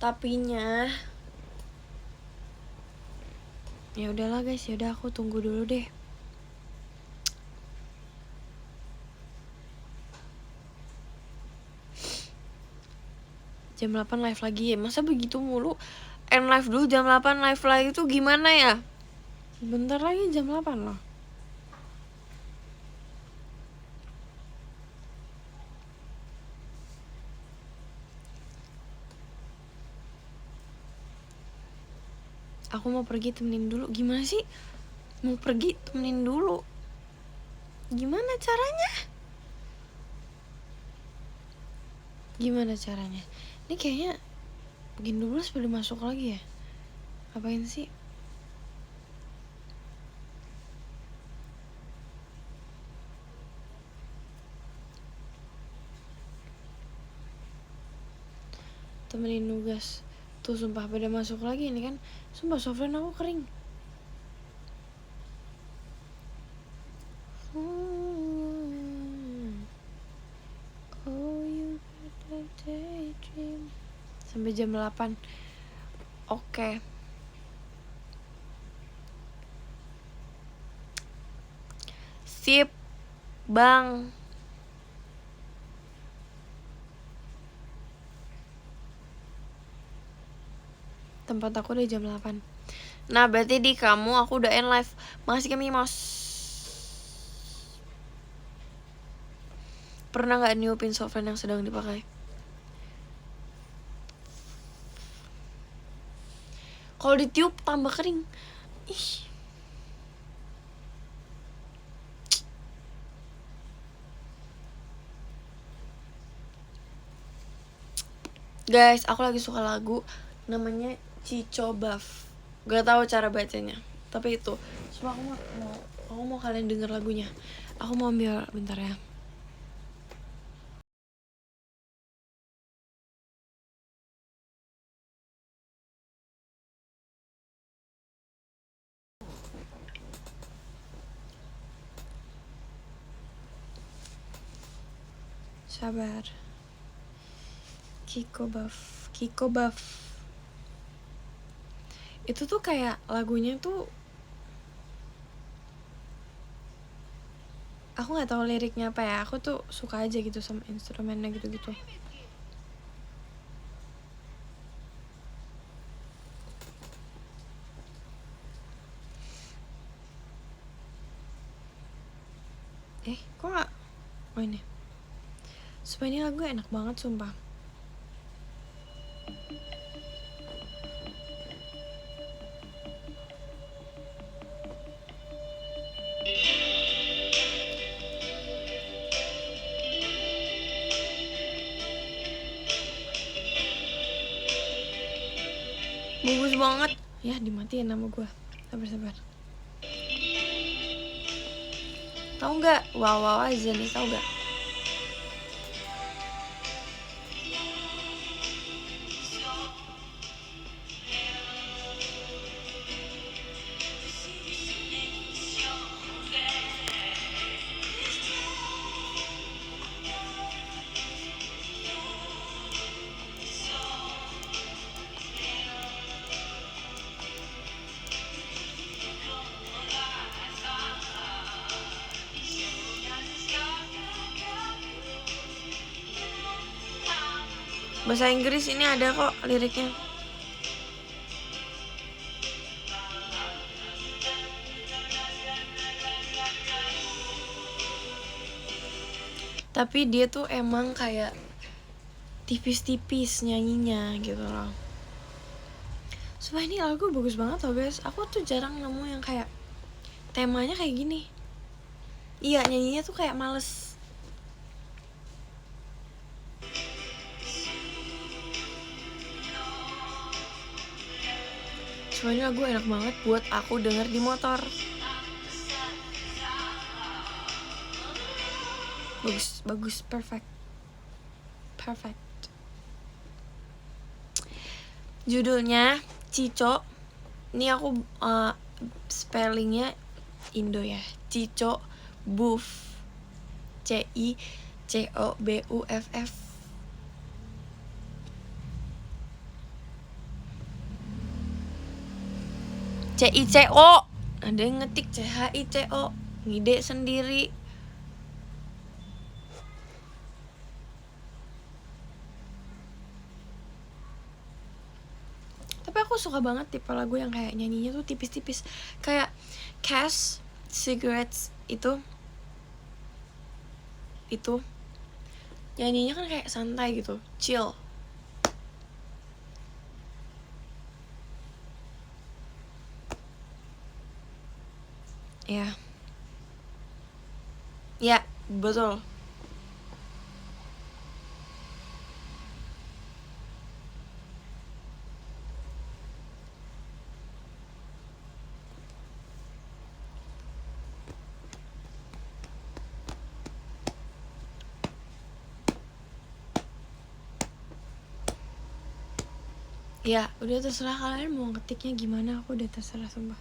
S1: Tapinya Ya udahlah guys, ya udah aku tunggu dulu deh. Jam 8 live lagi ya, masa begitu mulu? End live dulu, jam 8 live lagi tuh gimana ya? Bentar lagi jam 8 loh. Aku mau pergi, temenin dulu. Gimana sih? Mau pergi, temenin dulu. Gimana caranya? Gimana caranya? Ini kayaknya bikin dulu sebelum masuk lagi ya. Apain sih? Temenin nugas. Tuh sumpah pada masuk lagi ini kan. Sumpah softline aku kering. Oh, you got a daydream. Sampai jam 8. Oke. Sip, Bang. Tempat aku udah jam 8. Nah, berarti di kamu aku udah end live. Makasih kami Mos. Pernah gak niupin softline yang sedang dipakai? Kalau ditiup tambah kering. Ih. Guys, aku lagi suka lagu namanya Cico Buff. Gak tahu cara bacanya, tapi itu. Cuma aku mau kalian denger lagunya. Aku mau ambil bentar ya. Sabar. Kiko Buff. Itu tuh kayak lagunya tuh aku nggak tahu liriknya apa ya. Aku tuh suka aja gitu sama instrumennya gitu-gitu. Kok nggak? Oh ini. Sumpah ini lagu enak banget sumpah. Bagus banget. Ya dimatiin nama gue. Sabar. Tahu nggak? Wow aja nih, tahu nggak? Bahasa Inggris ini ada kok liriknya. Tapi dia tuh emang kayak tipis-tipis nyanyinya gitu loh. Sumpah ini lagu bagus banget loh guys. Aku tuh jarang nemu yang kayak temanya kayak gini. Iya, nyanyinya tuh kayak males. Soalnya lagu enak banget buat aku denger di motor. Bagus, perfect. Judulnya Cico. Ini aku spellingnya Indo ya. Cico Buff. CICOBUFF. CICO, ada yang ngetik CHICO, ngide sendiri. Tapi aku suka banget tipe lagu yang kayak nyanyinya tuh tipis-tipis, kayak Cash Cigarettes itu nyanyinya kan kayak santai gitu, chill. Ya, betul. Ya, udah terserah kalian mau ngetiknya gimana, aku udah terserah sumpah.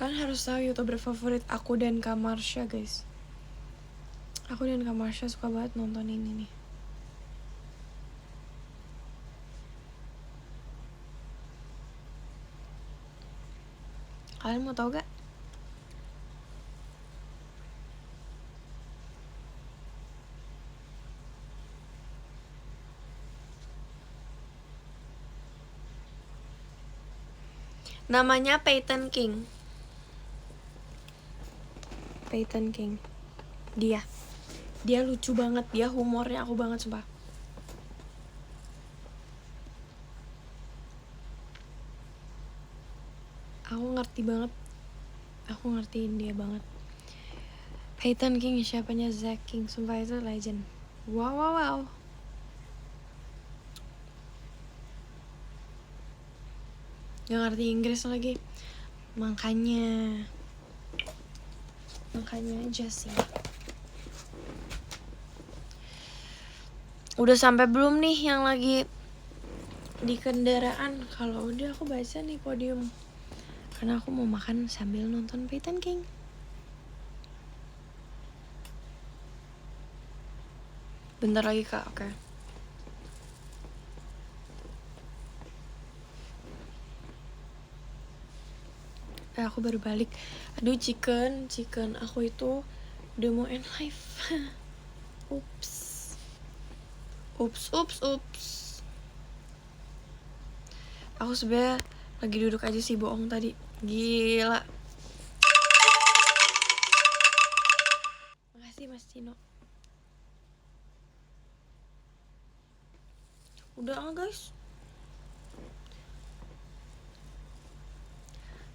S1: Kalian harus tahu YouTuber favorit aku dan Kak Marsha, guys. Aku dan Kak Marsha suka banget nonton ini nih. Kalian mau tahu gak? Namanya Peyton King. Dia lucu banget, dia humornya aku banget sumpah. Aku ngertiin dia banget. Peyton King siapanya Zack King, sumpah itu legend. Wow. Gak ngerti Inggris lagi, makanya aja sih. Udah sampai belum nih yang lagi di kendaraan? Kalau udah aku baca nih podium, karena aku mau makan sambil nonton Peyton King. Bentar lagi Kak, oke. Aku baru balik. Aduh chicken aku itu udah mau end live. Ups. Aku sebenernya lagi duduk aja sih, bohong tadi. Gila. Makasih Mas Cino. Udah guys.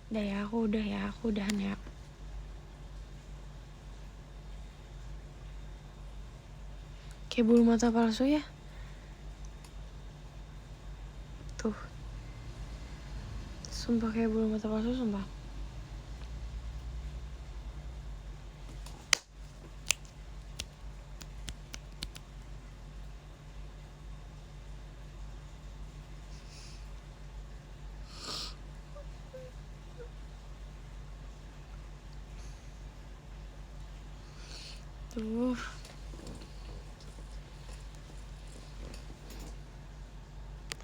S1: Udah ya, aku udahan ya. Kayak bulu mata palsu ya. Tuh. Sumpah kayak bulu mata palsu, sumpah. Tuh.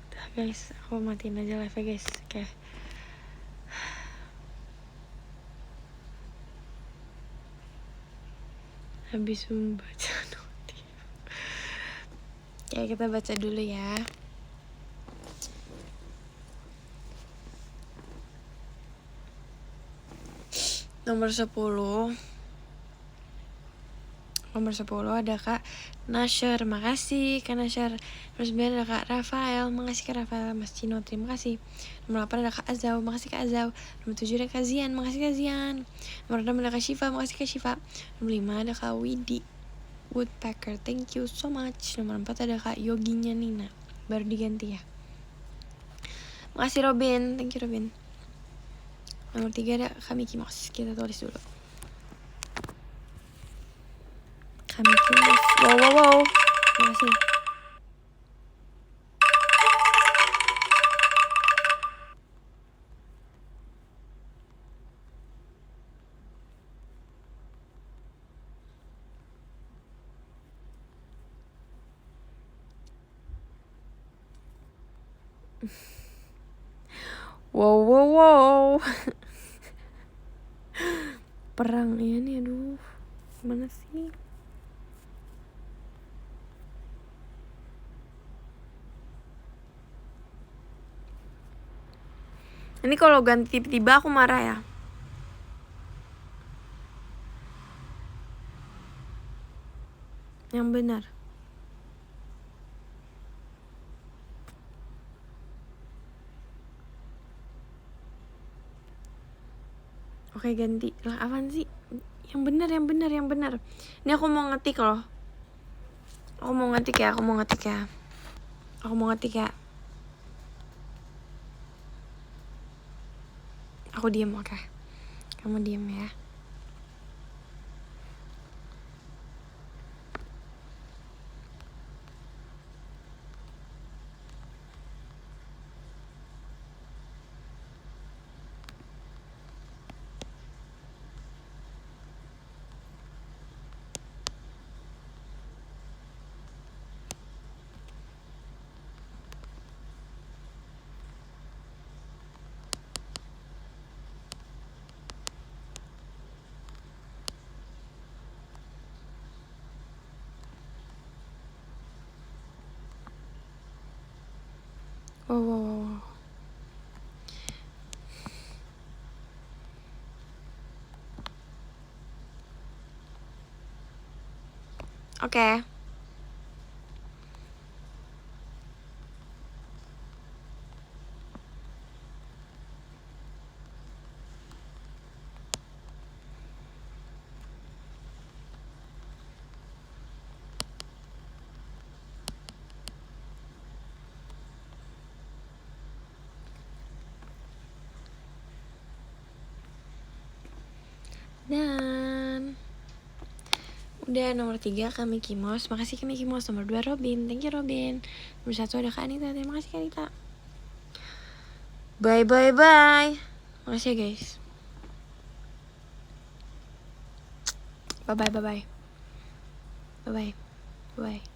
S1: Udah guys, aku matiin aja live ya guys. Oke. Habis membaca notif. Ya kita baca dulu ya. Nomor 10 ada Kak Nasher, makasih Kak Nasher. Nomor 9 ada Kak Rafael, makasih Kak Rafael. Mas Cino, terima kasih. Nomor 8 ada Kak Azau, makasih Kak Azau. Nomor 7 ada Kak Zian, makasih Kak Zian. Nomor 6 ada Kak Shiva, makasih Kak Shiva. Nomor 5 ada Kak Widi Woodpecker, thank you so much. Nomor 4 ada Kak Yoginya Nina, baru diganti ya. Makasih Robin, thank you Robin. Nomor 3 ada Kak Miki Mouse, kita tulis dulu. Kak Miki Mouse, wow. Makasih. Wow. Perang ya nih, aduh. Gimana sih? Ini kalau ganti tiba-tiba aku marah ya. Yang benar. Oke, ganti. Lah apaan sih? Yang benar. Ini aku mau ngetik loh. Aku mau ngetik ya. Aku diem, oke. Kamu diem ya. Wow. Oke. Dan udah nomor 3 Kak Mickey Mouse. Makasih Kak Mickey Mouse. Nomor 2 Robin. Thank you Robin. Nomor 1 ada Kak Anita. Terima kasih Kak Anita. Bye. Makasih ya guys. Bye.